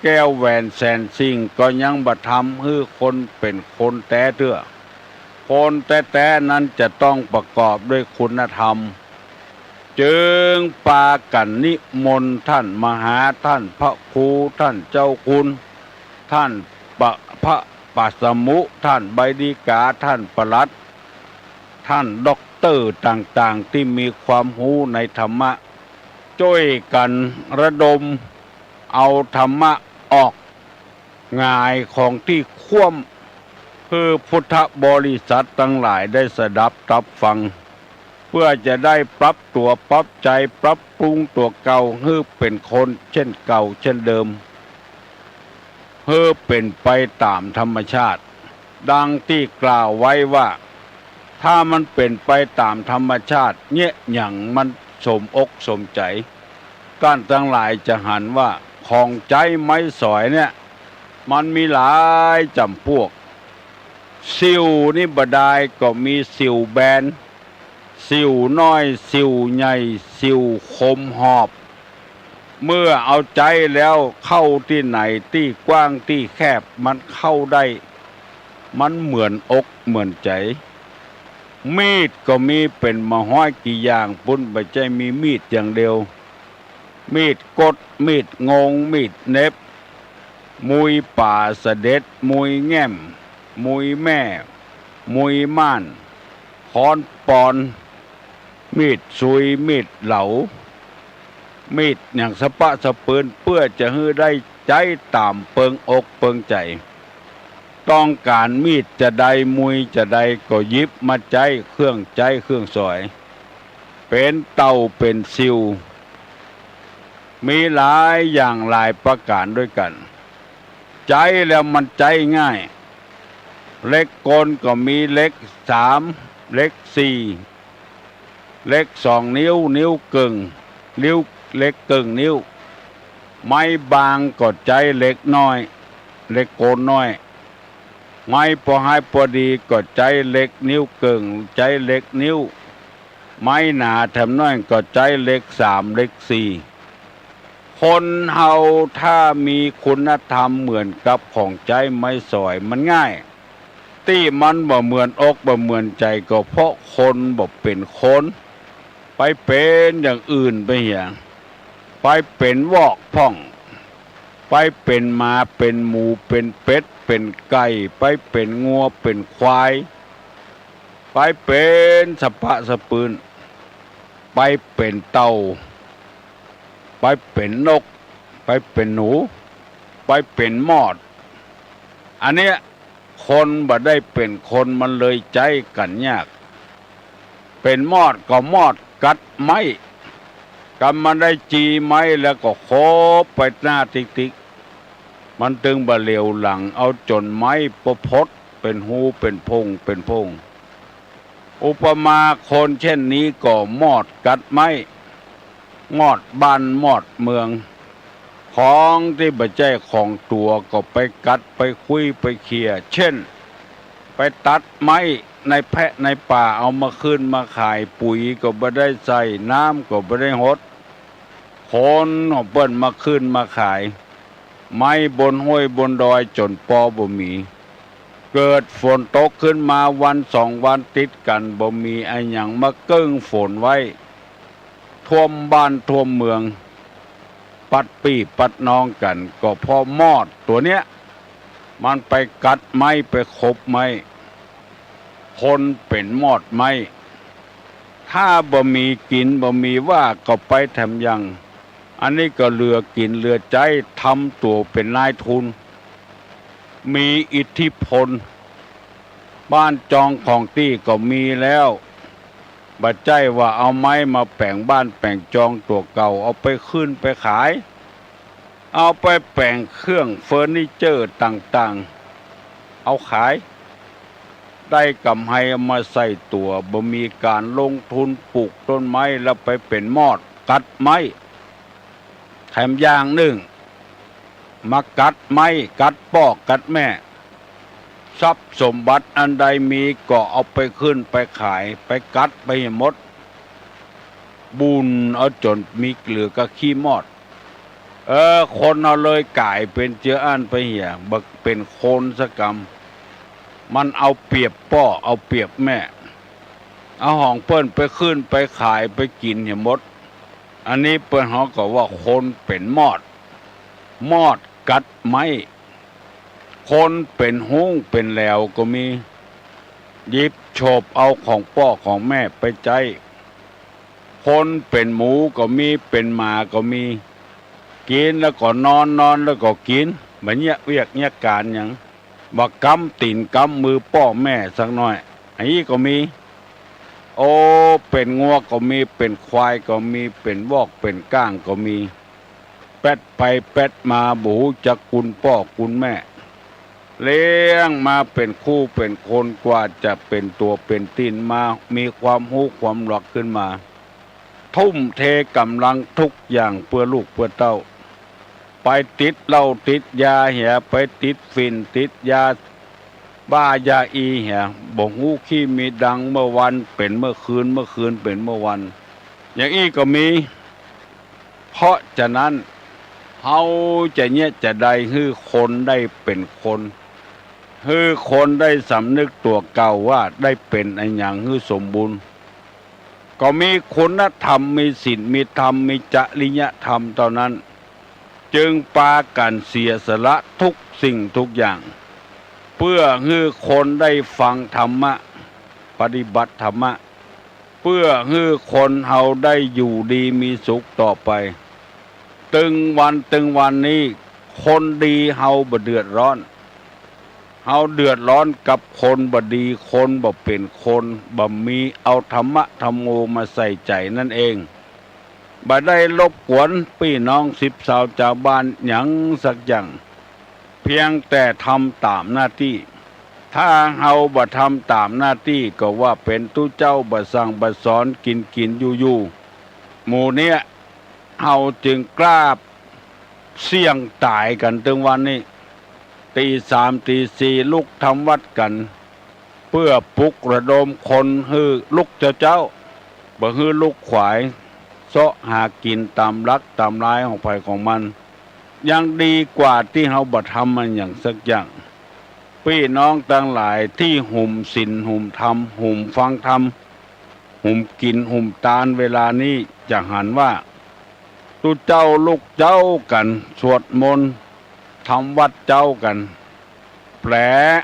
แก้วแหวนแสนสิ่งก็ยังบ่ทำให้คนเป็นคนแท้เตื้อคนแท้ๆนั้นจะต้องประกอบด้วยคุณธรรมจึงปากันนิมนต์ท่านมหาท่านพระครูท่านเจ้าคุณท่านพระปัสมุท่านใบดีกาท่านปลัดท่านด็อกเตอร์ต่างๆที่มีความรู้ในธรรมะช่วยกันระดมเอาธรรมะออกง่ายของที่คว่ำคือพุทธบริษัททั้งหลายได้สดับรับฟังเพื่อจะได้ปรับตัวปรับใจปรับปรุงตัวเก่าให้เป็นคนเช่นเก่าเช่นเดิมให้เป็นไปตามธรรมชาติดังที่กล่าวไว้ว่าถ้ามันเป็นไปตามธรรมชาติเนี่ยอย่างมันสมอกสมใจก้านทั้งหลายจะหันว่าของใจไม้สอยเนี่ยมันมีหลายจำพวกสิวนี่บดายก็มีสิวแบนสิวน้อยสิวใหญ่สิวคมหอบเมื่อเอาใจแล้วเข้าที่ไหนที่กว้างที่แคบมันเข้าได้มันเหมือนอกเหมือนใจมีดก็มีเป็นมาห้อยกี่อย่างปุ่นไม่ใช่มีมีดอย่างเดียวมีดกดมีดงงมีดเน็บมุยป่าเสด็จมุยแง้มมุยแม่มุยม่านค้อนปอนมีดซุยมีดเหลามีดอย่างสะปะสะปืนเพื่อจะให้ได้ใจตามเปิงอกเปิงใจต้องการมีดจะใดมุยจะใดก็ยิบมาใจเครื่องสอยเป็นเต่าเป็นซิวมีหลายอย่างหลายประการด้วยกันใจแล้วมันใจง่ายเล็กกลก็มีเล็ก3เล็ก4เล็ก2 นิ้วนิ้วกึ่งนิ้วเล็กกึ่งนิ้วไม้บางก็ใจเล็กน้อยเล็กโกนน้อยไม้พอให้พอดีก็ใจเล็กนิ้วกึ่งใจเล็กนิ้วไม้หนาแถมน้อยก็ใจเล็ก3เล็ก4คนเฮาถ้ามีคุณธรรมเหมือนกับของใจไม้สอยมันง่ายที่มันบ่เหมือนอกบ่เหมือนใจก็เพราะคนบ่เป็นคนไปเป็นอย่างอื่นไปอย่างไปเป็นวอกพ่องไปเป็นมาเป็นหมูเป็นเป็ดเป็นไก่ไปเป็นงัวเป็นควายไปเป็นสะปะสะปืนไปเป็นเต่าไปเป็นนกไปเป็นหนูไปเป็นมอดอันเนี้ยคนบ่ได้เป็นคนมันเลยใจกันยากเป็นมอดก็มอดกัดไม้กันมันได้จีไม้แล้วก็โคบไปหน้าติ๊กมันตึงบ่เหลียวหลังเอาจนไม้ประพดเป็นหูเป็นพงเป็นพงอุปมาคนเช่นนี้ก็มอดกัดไม้มอดบ้านมอดเมืองของที่บ่ใจของตัวก็ไปกัดไปคุยไปเขี่ยเช่นไปตัดไม้ในแพะในป่าเอามาขึ้นมาขายปุ๋ยก็บ่ได้ใส่น้ำก็บ่ได้หดคนเอาเปิ้นมาขึ้นมาขายไม้บนห้วยบนดอยจนปอบ่มีเกิดฝนตกขึ้นมาวัน2 วันติดกันบ่มีไอ้หยังมาเกิ้งฝนไว้ท่วมบ้านท่วมเมืองปัดปีปัดน้องกันก็พอมอดตัวเนี้ยมันไปกัดไม้ไปคบไม้คนเป็นมอดไม้ถ้าบ่มีกินบ่มีว่าก็ไปแถมยังอันนี้ก็เหลือกินเหลือใจทำตัวเป็นนายทุนมีอิทธิพลบ้านจองของตี้ก็มีแล้วบัดใจว่าเอาไม้มาแปลงบ้านแปลงจองตัวเก่าเอาไปขึ้นไปขายเอาไปแปลงเครื่องเฟอร์นิเจอร์ต่างๆเอาขายได้กำไรเอามาใส่ตัวบ่มีการลงทุนปลูกต้นไม้แล้วไปเป็นมอดกัดไม้แถมอย่างหนึ่งมากัดไม้กัดปอกกัดแม่ทรัพย์สมบัติอันใดมีก็เอาไปขึ้นไปขายไปกัดไปหมดบุญเอาจนมีเหลือก็ขี้มอด คนเอาเลยกลายเป็นเจืออันไปเหี่ยบักเป็นโคนสกรรมมันเอาเปรียบพ่อเอาเปรียบแม่เอาห้องเปิ้นไปขึ้นไปขายไปกินเหี่ยหมดอันนี้เปิ้นเขาก็ว่าคนเป็นมอดกัดไม้คนเป็นหุ้งเป็นแหลวก็มีหยิบโฉบเอาของพ่อของแม่ไปใจคนเป็นหมูก็มีเป็นหมาก็มีกินแล้วก็นอนแล้วก็กินเหมือนเวียกการอย่างบักกำตีนกำมือพ่อแม่สักหน่อยอันนี้ก็มีโอ้เป็นงัวก็มีเป็นควายก็มีเป็นวอกเป็นก้างก็มีแป๊ดไปแป๊ดมาบูจักคุณพ่อคุณแม่เลี้ยงมาเป็นคู่เป็นคนกว่าจะเป็นตัวเป็นตีนมามีความหู้ความหลักขึ้นมาทุ่มเทกำลังทุกอย่างเพื่อลูกเพื่อเต้าไปติดเหล้าติดยาเหี่ยไปติดฝิ่นติดยาบ้ายาอีเหี่ยบ่ฮู้ขี้มีดังเมื่อวันเป็นเมื่อคืนเป็นเมื่อวันอย่างนี้ก็มีเพราะฉะนั้นเฮาจะได้ฮื้อคนได้เป็นคนฮื้อคนได้สำนึกตัวเก่าว่าได้เป็นอันหยังฮื้อสมบูรณ์ก็มีคุณธรรมมีศีลมีธรรมมีจริยธรรมเท่านั้นจึงปากันเสียสละทุกสิ่งทุกอย่างเพื่อให้คนได้ฟังธรรมะปฏิบัติธรรมะเพื่อให้คนเฮาได้อยู่ดีมีสุขต่อไปตึงวันนี้คนดีเฮาบ่เดือดร้อนเฮาเดือดร้อนกับคนบ่ดีคนบ่เป็นคนบ่มีเอาธรรมะธรรมโมมาใส่ใจนั่นเองบ่ได้รบกวนพี่น้อง10 ชาวบ้านหยังสักอย่างเพียงแต่ทำตามหน้าที่ถ้าเฮาบ่ทำตามหน้าที่ก็ว่าเป็นตู้เจ้าบ่สั่งบ่สอนกินอยู่หมู่เนี้ยเฮาจึงกล้าเสี่ยงตายกันถึงวันนี้ตี 3 ตี 4ลุกทำวัดกันเพื่อปลุกระดมคนฮือลุกเจ้าบ่ฮือลุกขวายเสาะหากินตามรักตามร้ายของภัยของมันยังดีกว่าที่เฮาบ่ทำมันอย่างสักอย่างพี่น้องทั้งหลายที่หุ่มศีลหุ่มธรรมหุ่มฟังธรรมหุ่มกินหุ่มตานเวลานี้จะหันว่าตุเจ้าลูกเจ้ากันสวดมนต์ทำวัดเจ้ากันแปล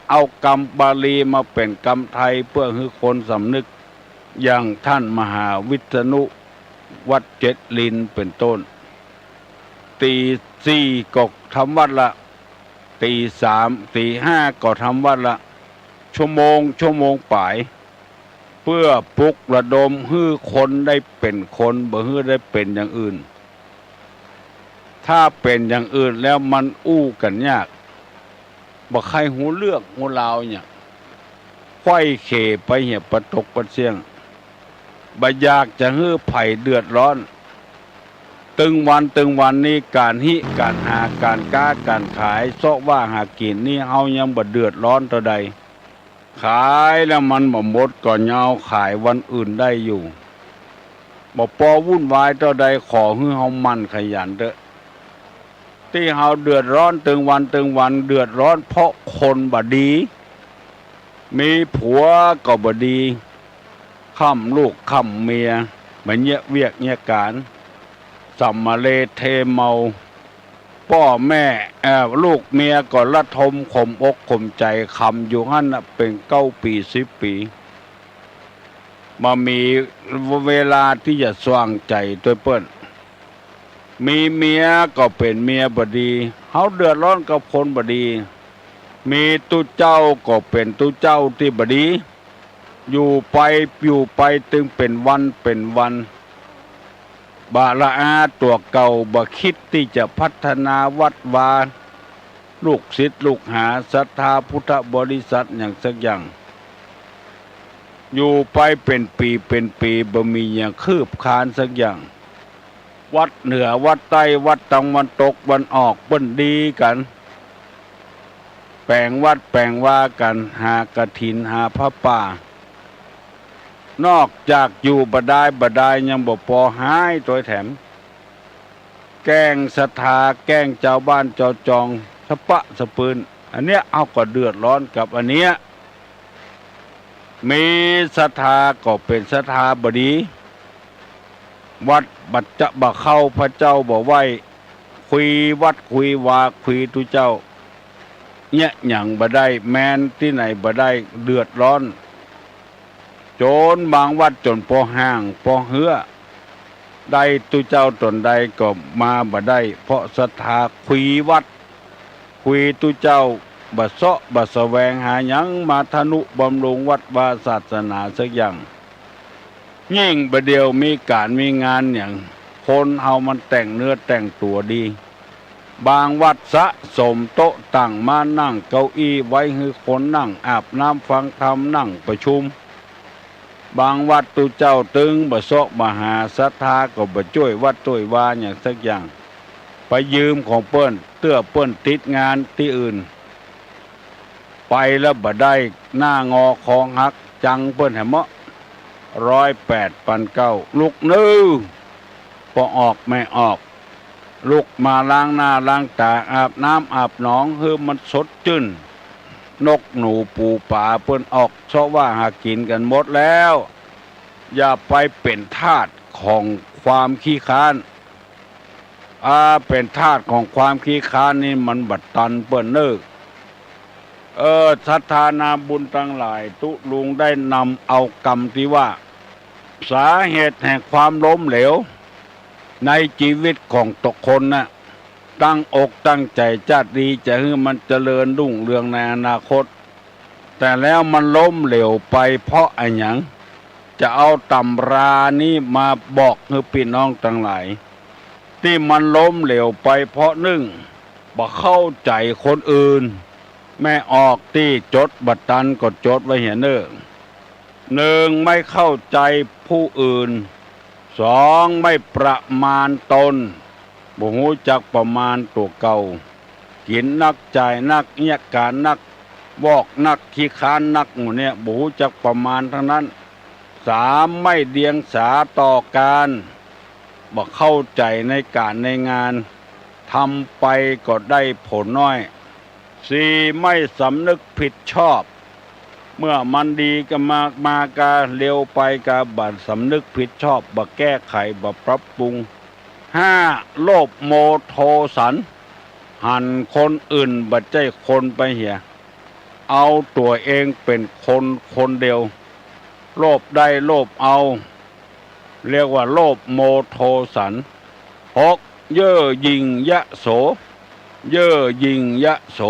เอากรรมบาลีมาเป็นกรรมไทยเพื่อให้คนสำนึกอย่างท่านมหาวิษณุวัดเจ็ดลินเป็นต้นตี 4ก็ทำวัดละตี 3 ตี 5ก็ทำวัดละชั่วโมงป่ายเพื่อปลุกระดมให้คนได้เป็นคนบ่ให้ได้เป็นอย่างอื่นถ้าเป็นอย่างอื่นแล้วมันอู้กันยากบ่ใครหูเลือกหูลาวเนี่ยไขว้เขไปเหี่ยประตกประเสียงบ่อยากจะให้ไผเดือดร้อนตึงวันนี้การการหาการค้าการขายเสาะว่าหากินนี่เฮายังบ่เดือดร้อนเท่าใดขายแล้วมันบ่หมดก็ยาวขายวันอื่นได้อยู่บ่พอวุ่นวายเท่าใดขอให้เฮามั่นขยันเด้อที่เฮาเดือดร้อนตึงวันเดือดร้อนเพราะคนบ่ดีมีผัวก็บ่ดีค่ำลูกค่ำเมียบ่เวียกการสัมมาเลเทเมาพ่อแม่ลูกเมียก็ละทมข่มอกข่มใจคำอยู่หั่นน่ะเป็น9 ปี10 ปีมามีเวลาที่จะสว่างใจตัวเปิ้นมีเมียก็เป็นเมียบ่ดีเฮาเดือดร้อนกับคนบ่ดีมีตู้เจ้าก็เป็นตู้เจ้าที่บ่ดีอยู่ไปตึงเป็นวันบาละอาตัวเก่าบ่คิดที่จะพัฒนาวัดวาลูกศิษย์ลูกหาศรัทธาพุทธบริษัทอย่างสักอย่างอยู่ไปเป็นปีบ่มีอย่างคืบคลานสักอย่างวัดเหนือวัดใต้วัดตะวันตกวันออกเปิ้นดีกันแปลงวัดแปลงว่ากันหากฐินหาพระป่านอกจากอยู่บ่ได้ยังบ่พอหายตัวแถม แกล้งศรัทธาแกล้งเจ้าบ้านเจ้าจองสะปะสะปืนอันเนี้ยเอาก็เดือดร้อนกับอันเนี้ยมีศรัทธาก็เป็นศรัทธาบดีวัดบัดจะบะเข้าพระเจ้าบ่ไหวคุยวัดคุยวาคุยตุเจ้าเนี่ยอย่างบ่ได้แมนที่ไหนบ่ได้เดือดร้อนโจรบางวัดจนพอห่างพอเหือได้ตุเจ้าตนใดก็มาบ่ได้เพราะศรัทธาคุยวัดคุยตุเจ้าบ่เสาะบ่แสวงหาหยังมาทนุบำรุงวัดวาศาสนาสักอย่างยิ่งประเดียวมีการมีงานอย่างคนเฮามันแต่งเนื้อแต่งตัวดีบางวัดสะสมโต๊ะตั้งมานั่งเก้าอี้ไว้ให้คนนั่งอาบน้ำฟังธรรมนั่งประชุมบางวัดตุเจ้าตึงบ่เสาะมหาศรัทธาก็บ่ช่วยวัดช่วยวาอย่างสักอย่างไปยืมของเปิ้นเตื้อเปิ้นติดงานที่อื่นไปแล้วบ่ได้หน้างอคองหักจังเปิ้นแหมะ108,900ลุกนื้อพอออกไม่ออกลุกมาล้างหน้าล้างตาอาบน้ำอาบหนองเฮือมันสดชื่นนกหนูปูป่าเปิ้นออกเพราะว่าหากินกันหมดแล้วอย่าไปเป็นทาสของความขี้ค้านเป็นทาสของความขี้ค้านนี่มันบัดตันเปิ้นเน้อศรัทธานาบุญทั้งหลายตุลุงได้นำเอากรรมที่ว่าสาเหตุแห่งความล้มเหลวในชีวิตของตกคนน่ะตั้งอกตั้งใจจัดดีจะให้มันเจริญรุ่งเรืองในอนาคตแต่แล้วมันล้มเหลวไปเพราะอะไรหยังจะเอาตำรานี้มาบอกให้พี่น้องทั้งหลายที่มันล้มเหลวไปเพราะหนึ่งบ่เข้าใจคนอื่นแม่ออกที่จดบัตรตันก็จดไว้เห็นเนอหนึ่งไม่เข้าใจผู้อื่นสองไม่ประมาณตนบ่ฮู้จักประมาณตัวเก่ากินนักจ่ายนักเงียการนักบอกนักขี้ค้านนักหมู่เนี่ยบ่ฮู้จักประมาณทั้งนั้นสามไม่เดียงสาต่อการบ่เข้าใจในการในงานทำไปก็ได้ผลน้อยสี่ไม่สำนึกผิดชอบเมื่อมันดีก็มากาเร็วไปกาบัดสำนึกผิดชอบบ่แก้ไขบ่ปรับปรุงห้าโลภโมโทสันหันคนอื่นบ่ใจคนไปเหียเอาตัวเองเป็นคนเดียวโลภได้โลภเอาเรียกว่าโลภโมโทสันหกเย่อหยิ่งยะโสเย่อหยิ่งยะโส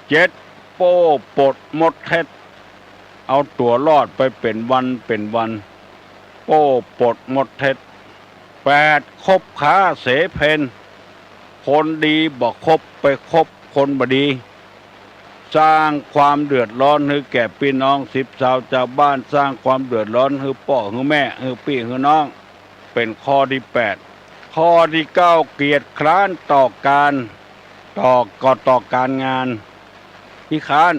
เจ็ดโป้ปดมดเท็จเอาตัวรอดไปเป็นวันโป้ปดมดเท็จแปดคบค้าเสเพนคนดีบ่คบไปคบคนบ่ดีสร้างความเดือดร้อนให้แก่พี่น้อง10 ชาวชาวบ้านสร้างความเดือดร้อนให้พ่อให้แม่ให้พี่ให้น้องเป็นข้อที่8ข้อที่9เกียรติคร้านต่อการงานที่ค้าน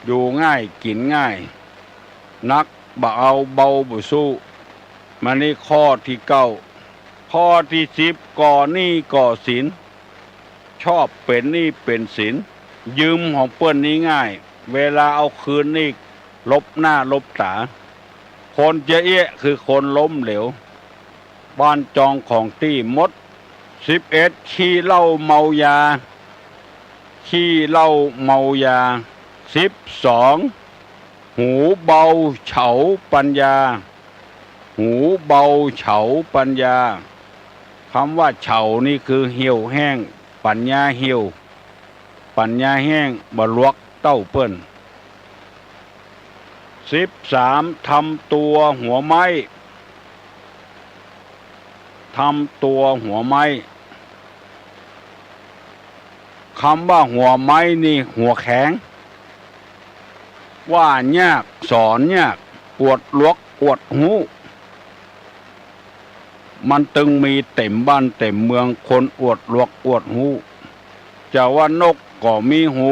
อยู่ง่ายกินง่ายนักบ่เอาเบาบ่สู้มานี่ข้อที่9ข้อที่10ก่อหนี้ก่อสินชอบเป็นหนี้เป็นสินยืมของเปิ้นนี้ง่ายเวลาเอาคืนนี่ลบหน้าลบตาคนเจ๊ะคือคนล้มเหลวบ้านจองของที่มด11ขี้เหล้าเมายา12หูเบาเฉาปัญญาคำว่าเฉานี่คือเหี่ยวแห้งปัญญาเหี่ยวปัญญาแห้งบ่ลวกเต้าเปิ้น13ทำตัวหัวไม้คำว่าหัวไม้นี่หัวแข็งว่ายากสอนยากปวดลวกปวดหูมันตึงมีเต็มบ้านเต็มเมืองคนอวดลวกอวดหูจะว่านกก็มีหู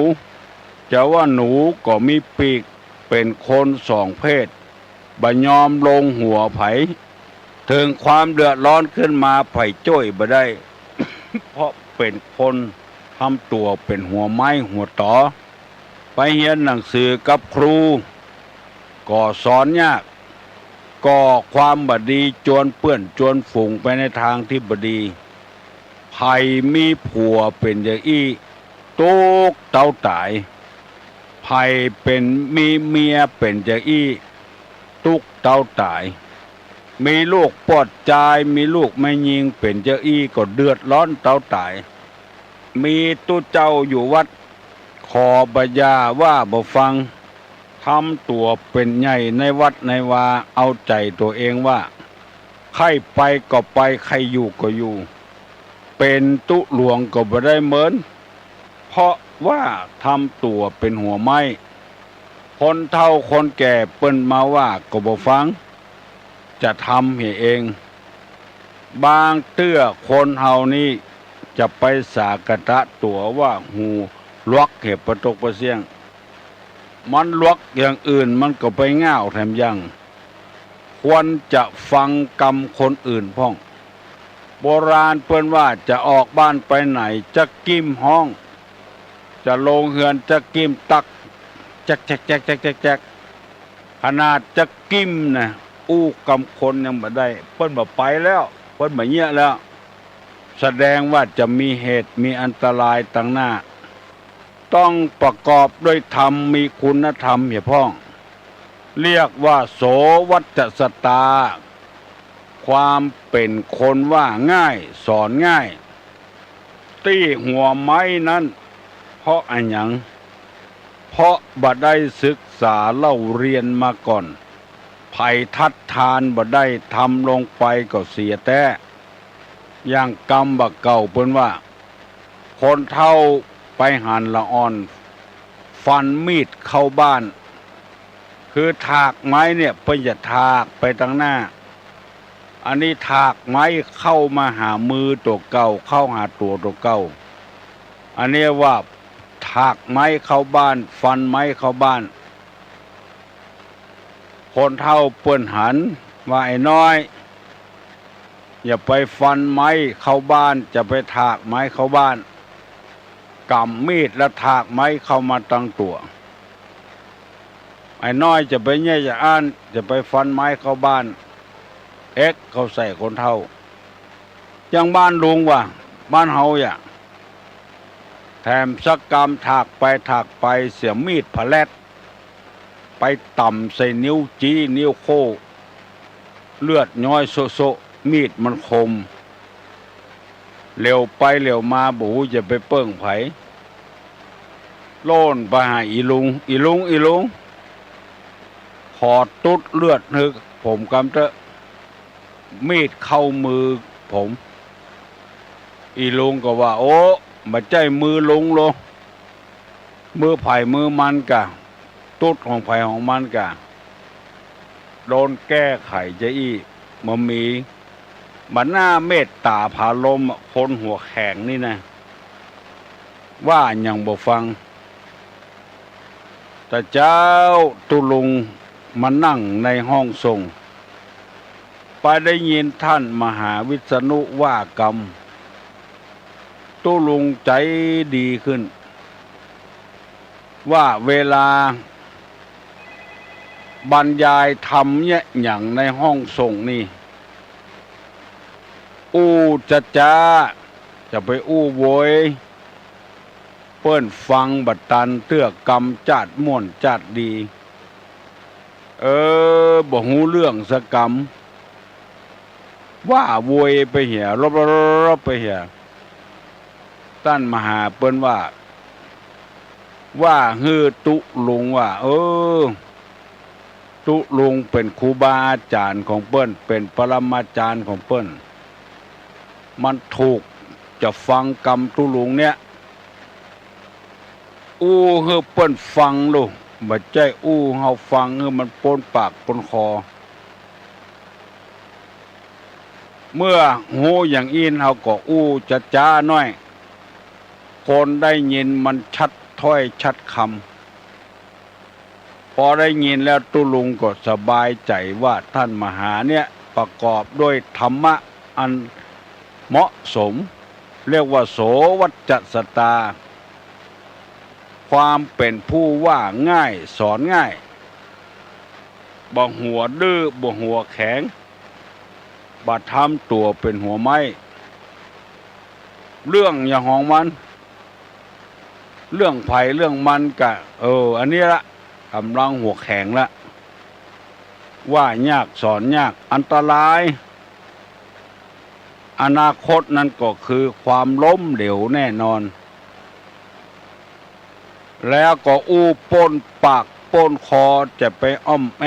จะว่าหนูก็มีปีกเป็นคนสองเพศบ่ยอมลงหัวไผถึงความเดือดร้อนขึ้นมาไผจ้อยบ่ได้ เพราะเป็นคนทำตัวเป็นหัวไม้หัวต่อไปเรียนหนังสือกับครูก็สอนยากก่อความบดีจวนเปื้อนจวนฝุ่งไปในทางที่บดีไผมีผัวเป็นอย่างอี้ตุกเต้าตายไผเป็นมีเมียเป็นอย่างอี้ตุกเต้าตายมีลูกปอดจายมีลูกไม่ยิงเป็นเจ้าอี้ก็เดือดร้อนเต้าตายมีตู้เจ้าอยู่วัดขอบยาว่าบ่ฟังทำตัวเป็นใหญ่ในวัดในวาเอาใจตัวเองว่าใครไปก็ไปใครอยู่ก็อยู่เป็นตุหลวงก็บ่ได้เหมือนเพราะว่าทำตัวเป็นหัวไม้คนเฒ่าคนแก่เปิ้นมาว่าก็บ่ฟังจะทำเองบางเตื้อคนเฮานี่จะไปสากตะตัวว่าหูลวกเหตุประตกประเสียงมันลวกอย่างอื่นมันก็ไปง่าวแถมยังควรจะฟังกรรมคนอื่นพ้องโบราณเปิ้นว่าจะออกบ้านไปไหนจะกิ้มห้องจะลงเฮือนจะกิ้มตักแจ๊กขนาดจะกิ้มนะอู้กำคนยังบ่ได้เปิ้นบ่ไปแล้วเปิ้นบ่เหี้ยแล้วแสดงว่าจะมีเหตุมีอันตรายต่างหน้าต้องประกอบด้วยธรรมมีคุณธรรมอย่าพ้องเรียกว่าโสวัจสตาความเป็นคนว่าง่ายสอนง่ายตี้หัวไม้นั้นเพราะอันหยังเพราะบ่ได้ศึกษาเล่าเรียนมาก่อนไผ่ทัดทานบ่ได้ทำลงไปก็เสียแต่อย่างกรรมบ่เก่าเพิ่นว่าคนเฒ่าไปหันละอ่อนฟันมีดเข้าบ้านคือถากไม้เนี่ยเพิ่นจะถากไปทางหน้าอันนี้ถากไม้เข้ามาหามือตัวเก่าเข้าหาตัวเก่าอันนี้ว่าถากไม้เข้าบ้านฟันไม้เข้าบ้านคนเฒ่าเปิ้นหันว่าไอ้น้อยอย่าไปฟันไม้เข้าบ้านจะไปถากไม้เข้าบ้านกำมีดและถากไม้เข้ามาตั้งตัวไอ้น้อยจะไปแย่จะอ่านจะไปฟันไม้เข้าบ้านเขาใส่คนเฒ่ายังบ้านลุงว่ะบ้านเฮาอย่าแถมสักกรรมถากไปเสียมีดผแลดไปต่ำใส่นิ้วจี้นิ้วโคเลือดย้อยโซมีดมันคมเร็วไปเร็วมาบูจะไปเปิ้งไผโล่นไปหาอีลุงขอดตุ๊ดเลือดนึกผมกำเตะมีดเข้ามือผมอีลุงก็ว่าโอ้มาใจมือลุงโลมือไผ่มือมันกะตุ๊ดของไผ่ของมันกะโดนแก้ไขจะอี้มันมีบันหน้าเมตตาผาลมคนหัวแข็งนี่นะว่าอย่างบ่ฟังแต่เจ้าตุลุงมานั่งในห้องทรงไปได้ยินท่านมหาวิษณุว่ากรรมตุลุงใจดีขึ้นว่าเวลาบรรยายธรรมเนี่ยอย่างในห้องทรงนี่จ้าจะไปโวยเปิ้นฟังบัดตันเตื้อกรรมจัดม่วนจัดดีบ่ฮู้เรื่องสกรรมว่าโวยไปเหี่ยรบไปเหี่ยท่านมหาเปิ้นว่าฮือตุลุงว่าตุลุงเป็นครูบาอาจารย์ของเปิ้นเป็นปรมาจารย์ของเปิ้นมันถูกจะฟังกรรมตุลุงเนี่ยเฮอเปิ้นฟังลูกบ่ใจเฮาฟังเฮอมันปนปากปนคอเมื่อหูอย่างอินเฮาก็จะจ้าน้อยคนได้ยินมันชัดถ้อยชัดคำพอได้ยินแล้วตุลุงก็สบายใจว่าท่านมหาเนี่ยประกอบด้วยธรรมะอันเหมาะสม เรียกว่าโสวัจจสตาความเป็นผู้ว่าง่ายสอนง่ายบ่หัวดื้อบ่หัวแข็งบ่ทำตัวเป็นหัวไม้เรื่องอย่างของมันเรื่องไผ่เรื่องมันกะอันนี้ละกำลังหัวแข็งละว่ายากสอนยากอันตรายอนาคตนั้นก็คือความล้มเหลวแน่นอนแล้วก็อู้ป้นปากป้นคอจะไปอ้อมแ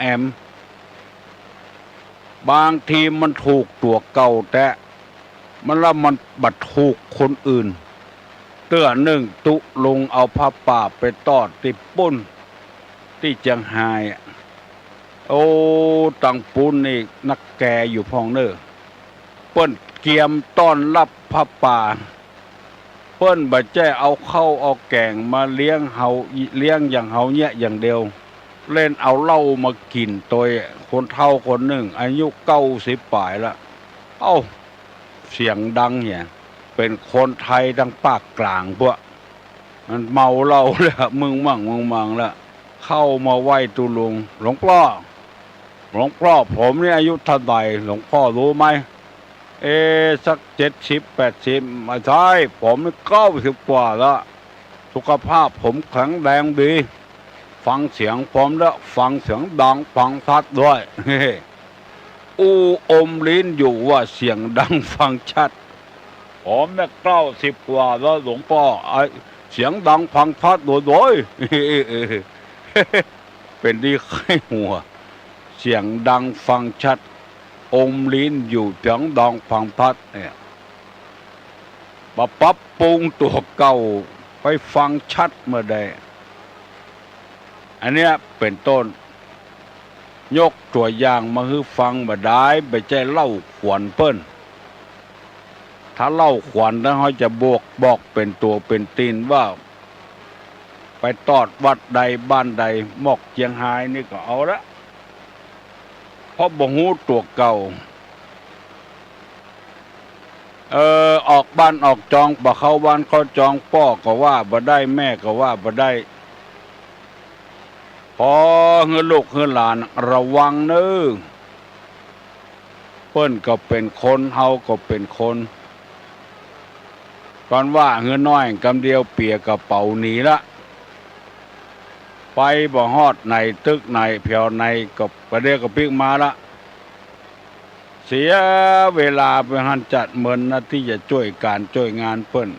อมบางทีมันถูกตัวเก่าแต่มันละมันบัดถูกคนอื่นเตื้อหนึ่งตุลงเอาผ้าป่าไปตอดติดปุ้นที่เจียงไฮ้โอ้ตังปุ้นนี่นักแกอยู่พองเนอเปิ้นเกียมต้อนรับผ้าป่าเปิ้นบ่ใจเอาเข้าเอาแกงมาเลี้ยงเฮาเลี้ยงอย่างเฮาเนี่ยอย่างเดียวเล่นเอาเหล้ามากินตัวคนเฒ่าคนหนึ่งอายุ90ปลายละเอ้าเสียงดังเนี่ยเป็นคนไทยดังปากกลางพวกมันเมาเหล้าแล้วมึงมั่งแล้วเข้ามาไหว้ตุลุงหลวงพ่อผมนี่อายุเท่าไหร่หลวงพ่อรู้ไหมสัก70-80ไม่ใช่ผม90กว่าแล้วสุขภาพผมแข็งแรงดีฟังเสียงผมแล้วฟังเสียงดังฟังชัดด้วยอู้อมลิ้นอยู่ว่าเสียงดังฟังชัดผมเนี่ย90กว่าแล้วหลวงพ่อเสียงดังฟังชัดโดยเป็นดีไข้หัวเสียงดังฟังชัดอมลิ้นอยู่เสียงดังฟังชัดเนี่ยปรับปรุงตัวเก่าไปฟังชัดเมื่อใดอันเนี้ยเป็นต้นยกตัวอย่างมาให้ฟังบ่ได้ไปใจเล่าขวัญเปิ้นถ้าเล่าขวัญแล้วเขาจะบอกเป็นตัวเป็นตีนว่าไปตอดวัดใดบ้านใดหมอกเจียงไฮ้นี่ก็เอาละเพราะบ่ฮู้ตัวเก่าออกบ้านออกจองบ่เข้าบ้านเข้าจองพ่อก็ว่าบ่ได้แม่ก็ว่าบ่ได้พอเฮือลูกเฮือหลานระวังเด้อเปิ้นก็เป็นคนเฮาก็เป็นคนก่อนว่าเฮือน้อยกำเดียวเปียกระเป๋าหนีละไปบ่ฮอดในตึกในเพียวในก็ประเดี๋ยวก็ปิกมาละเสียเวลาไปหันจัดเหมือนนะที่จะช่วยการช่วยงานเปิ้น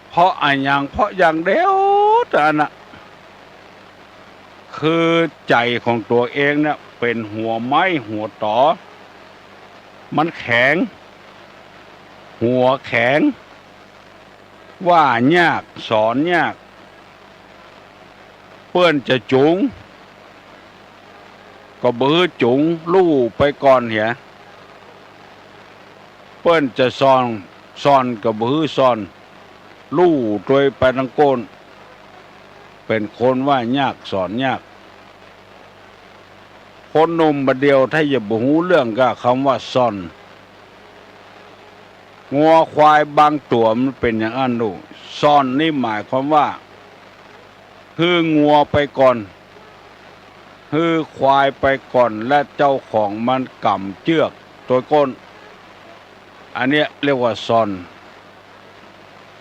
เพราะอย่างเดียวแต่น่ะคือใจของตัวเองเนี่ยเป็นหัวไม้หัวต่อมันแข็งหัวแข็งว่ายากสอนยากเปิ้นจะจุงก็บื้อจุงลู่ไปก่อนเหียเปิ้นจะซ่อนก็บื้อซ่อนลู่โดยไปทางโกนเป็นคนว่ายากสอนยากคนหนุ่มบัดเดียวถ้าอย่าบ่ฮู้เรื่องก็คำว่าซ่อนงัวควายบางตัวมันเป็นอย่างนั้นดูซ่อนนี่หมายความว่าคืองัวไปก่อนคือควายไปก่อนและเจ้าของมันกำเชือกตัวก้นอันเนี้ยเรียกว่าซ่อน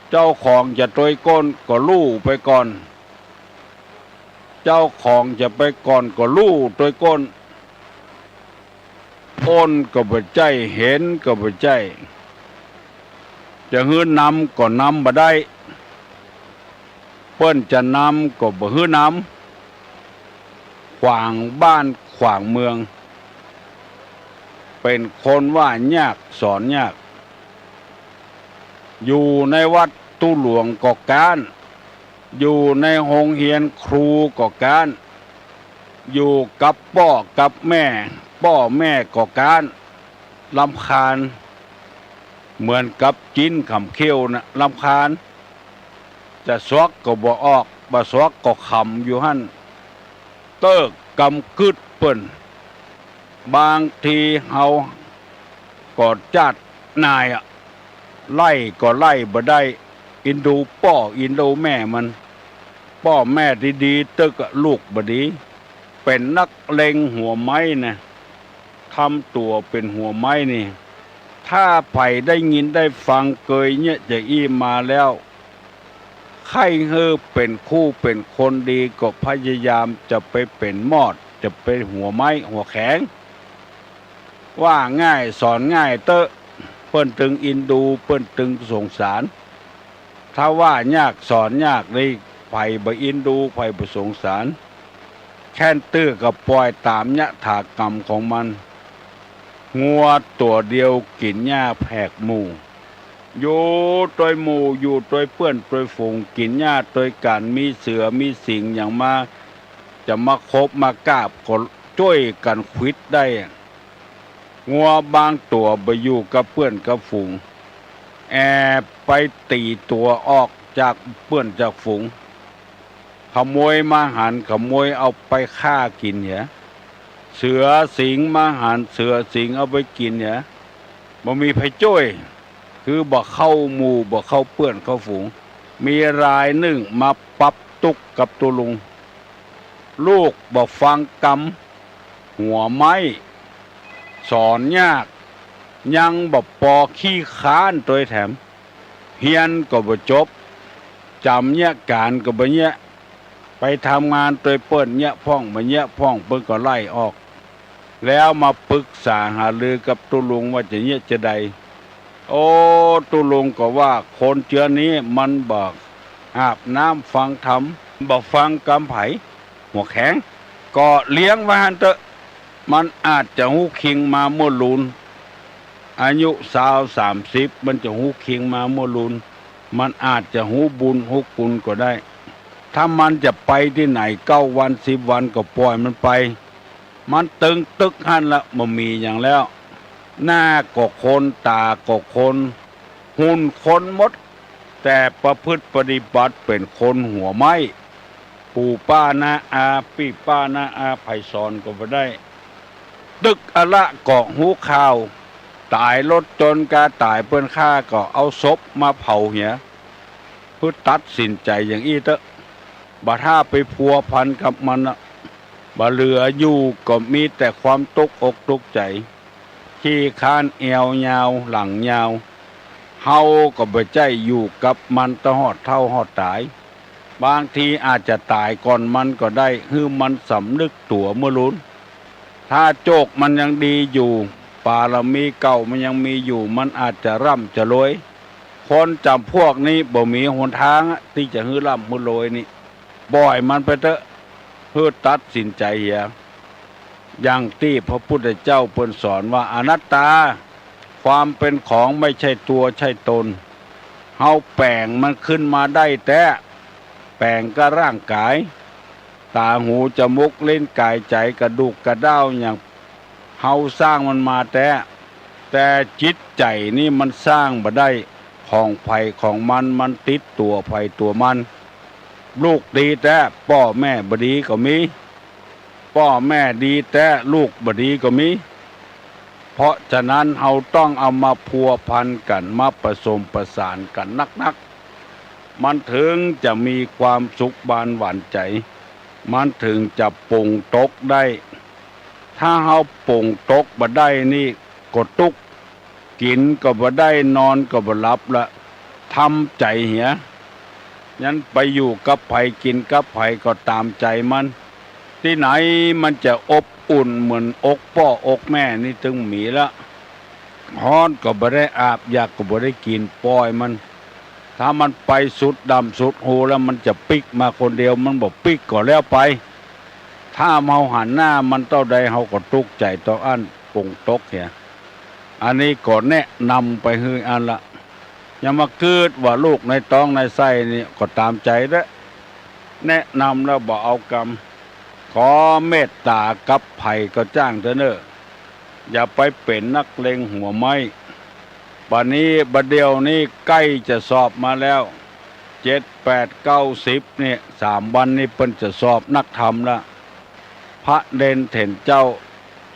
เจ้าของจะตัวก้นก็ลู่ไปก่อนเจ้าของจะไปก่อนก็ลู่ตัวก้นอ้นก็บ่ใจเห็นก็บ่ใจจะฮื้อนำก็นำบ่ได้เปิ้นจะนำก็บ่ฮื้อนำขวางบ้านขวางเมืองเป็นคนว่ายากสอนยากอยู่ในวัดตู้หลวงก็การอยู่ในโรงเรียนครูก็การอยู่กับพ่อกับแม่ก็การรำคาญเหมือนกับกินขำเขี้ยวนะรำคาญจะสวกก็บ่ออกบ่สวกก็ขำอยู่หั่นเติกกำกึดเปิ้นบางทีเฮาก็จัดนาย ไล่ก็ไล่บ่ได้อินดูพ่ออินดูแม่มันพ่อแม่ดีๆตึกลูกบ่ดีเป็นนักเลงหัวไม้นะทำตัวเป็นหัวไม้นี่ถ้าไผ่ได้ยินได้ฟังเกยเนี่ยจะอี้มาแล้วใครเฮอเป็นคู่เป็นคนดีก็พยายามจะไปเป็นมอดจะเป็นหัวไม้หัวแข็งว่าง่ายสอนง่ายเตอะเปิ้นตึงอินดูเปิ้นตึงสงสารถ้าว่ายากสอนยากเลยไผ่บ่อินดูไผ่บ่สงสารแค่นตื้อกับปล่อยตามยะถากรรมของมันงัวตัวเดียวกินหญ้าแผกหมู่อยู่ตัวหมู่อยู่ตัวเพื่อนตัวฝูงกินหญ้าตัวกันมีเสือมีสิงอย่างมาจะมาคบมากราบก็ช่วยกันควิดได้งัวบางตัวไปอยู่กับเพื่อนกับฝูงแอบไปตีตัวออกจากเพื่อนจากฝูงขโมยมาหันขโมยเอาไปฆ่ากินเหรอเสือสิงมาหันเสือสิงเอาไปกินเหรอบ่มีไผจ้วยคือบ่เข้าหมู่บ่เข้าเพื่อนเข้าฝูงมีรายหนึ่งมาปรับตุกกับตัวลุงลูกบ่ฟังกรรมหัวไม้สอนยากยังบ่ปอขี้ค้านตัวแถมเฮียนก็บ่จบจำเนี่ยการก็บ่เนี่ยไปทำงานตัวเปิ้นเนี่ยพ่องบ่เนี่ยพ่องเปิ้นก็ไล่ออกแล้วมาปรึกษาหารือกับตุลุงว่าจะเนี่ยจะใดโอ้ตุลุงก็ว่าคนเจือนี้มันบอกอาบน้ำฟังธรรมบอกฟังกำไผหัวแข็งก็เลี้ยงไว้หันเถอะมันอาจจะหูคิงมาเมื่อลุนอายุ30มันจะหูคิงมาเมื่อลุนมันอาจจะหูบุญหูกุลก็ได้ถ้ามันจะไปที่ไหน9 วัน10 วันก็ปล่อยมันไปมันตึงตึกหันละมันมีอย่างแล้วหน้าก็คนตาก็คนหุ่นคนหมดแต่ประพฤติปฏิบัติเป็นคนหัวไม้ปู่ป้านาอาพี่ป้านาอาไผ่สอนก็บ่ได้ตึกอะละเกาะหูข่าวตายรถจนกาตายเปิ้นฆ่าก็เอาศพมาเผาเหียเพื่อตัดสินใจอย่างอี้เถอะบ่ถ้าไปพัวพันกับมันบ่เหลืออยู่ก็มีแต่ความตกอกตกใจขี้คานเอวยาวหลังยาวเฮาก็บ่ใจอยู่กับมันตลอดเท่าหอดตายบางทีอาจจะตายก่อนมันก็ได้คือมันสำนึกตัวเมื่อลุ้นถ้าโจกมันยังดีอยู่ปารมีเก่ามันยังมีอยู่มันอาจจะร่ำจะรวยคนจำพวกนี้บ่มีหนทางที่จะฮื้อร่ำฮื้อรวยนี่บ่อยมันไปเถอะเพื่อตัดสินใจเหียอย่างที่พระพุทธเจ้าเพิ่นสอนว่าอนัตตาความเป็นของไม่ใช่ตัวใช่ตนเฮาแปลงมันขึ้นมาได้แต่แปลงก็ร่างกายตาหูจมูกลิ้นกายใจกระดูกกระด้าวอย่างเฮาสร้างมันมาแต่จิตใจนี่มันสร้างบ่ได้ของไผของมันติดตัวไผตัวมันลูกดีแต่พ่อแม่บ่ดีก็มีพ่อแม่ดีแต่ลูกบ่ดีก็มีเพราะฉะนั้นเฮาต้องเอามาพัวพันกันมาผสมประสานกันนักมันถึงจะมีความสุขบานหวานใจมันถึงจะปลงตกได้ถ้าเฮาปลงตกบ่ได้นี่ก็ตุกกินก็บ่ได้นอนก็บ่หลับละทำใจเหียงั้นไปอยู่กับไผกินกับไผก็ตามใจมันที่ไหนมันจะอบอุ่นเหมือนอกพ่ออกแม่นี่ถึงมีละฮ้อนก็บ่ได้อาบอยากก็บ่ได้กินปล่อยมันถ้ามันไปสุดดำสุดโหแล้วมันจะปิกมาคนเดียวมันบอกปิกก็แล้วไปถ้าเมาหันหน้ามันเท่าใดเฮาก็ตุกใจต่ออันปงตกเนี่ยอันนี้ก็แนะนำไปให้อันละอย่ามาเกิดว่าลูกในท้องในไส้นี่ก็ตามใจเด้อแนะนำแล้วบ่เอากรรมขอเมตตากับไผก็จ้างเถอะเด้ออย่าไปเป็นนักเลงหัวไม้บัดนี้บัดเดียวนี้ใกล้จะสอบมาแล้ว7 8 9 10เนี่ย3 วันนี้เพิ่นจะสอบนักธรรมละพระเด่นเถนเจ้า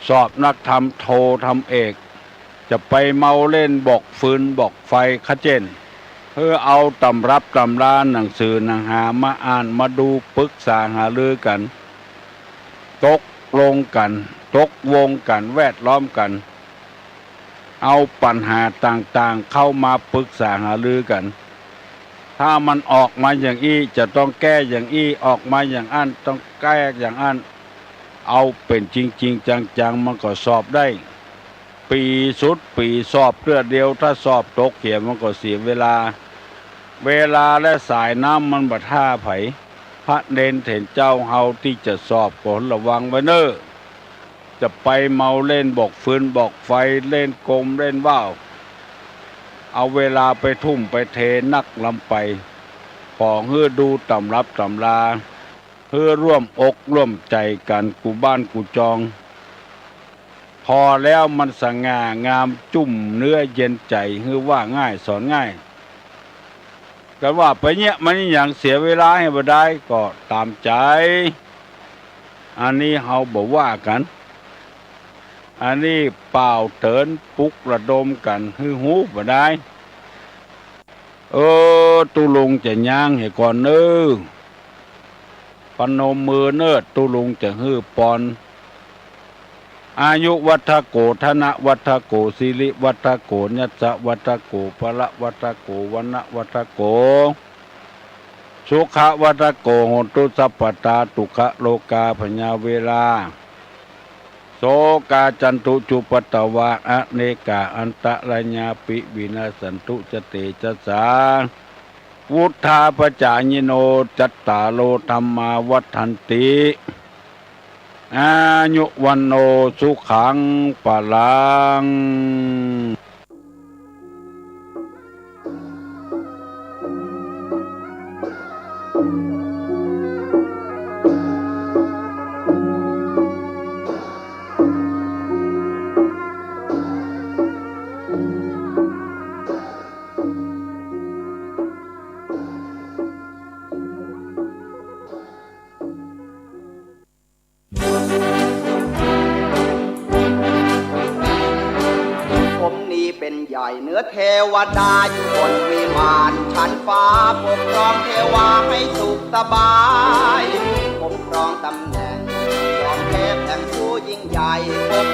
สอบนักธรรมโทธรรมเอก จะไปเมาเล่นบอกฟืนบอกไฟขะเจนเพื่อเอาตำรับตำราหนังสือหนังหามาอ่านมาดูปรึกษาหารือกันตกลงกันตกวงกันแวดล้อมกันเอาปัญหาต่างๆเข้ามาปรึกษาหารือกันถ้ามันออกมาอย่างอี้จะต้องแก้อย่างอี้ออกมาอย่างอั้นต้องแก้อย่างอั้นเอาเป็นจริงๆจังๆมันก็สอบได้ปีสุดปีสอบเพื่อเดียวถ้าสอบตกเขียนมันก็เสียเวลาและสายน้ำมันบัดท่าไผพระเนนเถนเจ้าเฮาที่จะสอบก็ระวังไว้เนอะจะไปเมาเล่นบอกฟืนบอกไฟเล่นกลมเล่นว่าวเอาเวลาไปทุ่มไปเทนักลำไปขอเฮือดูตำรับตำราเฮือร่วมอกร่วมใจกันกูบ้านกูจองพอแล้วมันสง่างามจุ่มเนื้อเย็นใจเฮือว่าง่ายสอนง่ายกันว่าไปเนี้ยมันอย่างเสียเวลาให้บ่ได้ก็ตามใจอันนี้เฮาบอกว่ากันอันนี้เป่าเถินปุกระดมกันฮือหูบ่ได้ตุลุงจะย่างให้ก่อนเน้อปนมมือเนิดตุลุงจะฮือปอนอายุวัฏโกธนะวัฏโกสิริวัฏโกญัสสะวัฏโกพละวัฏโกวนะวัฏโกสุขวัฏโกโหตุสัพพตาตุขโลกาพญาเวลาโสกาจันตุจุปตวะอเนกาอันตะระญาปิวินาสันตุจเตจสาวุธาปจายิโนจัตตาโลธรรมาวัฏันติอายุวันโนสุขังปะลังผมนี้เป็นใหญ่เนื้อเทวดาอยู่บนวิมานชั้นฟ้าปกครองเทวาให้สุขสบายผมครองตำแหน่งจอมเทพแห่งผู้ยิ่งใหญ่ปก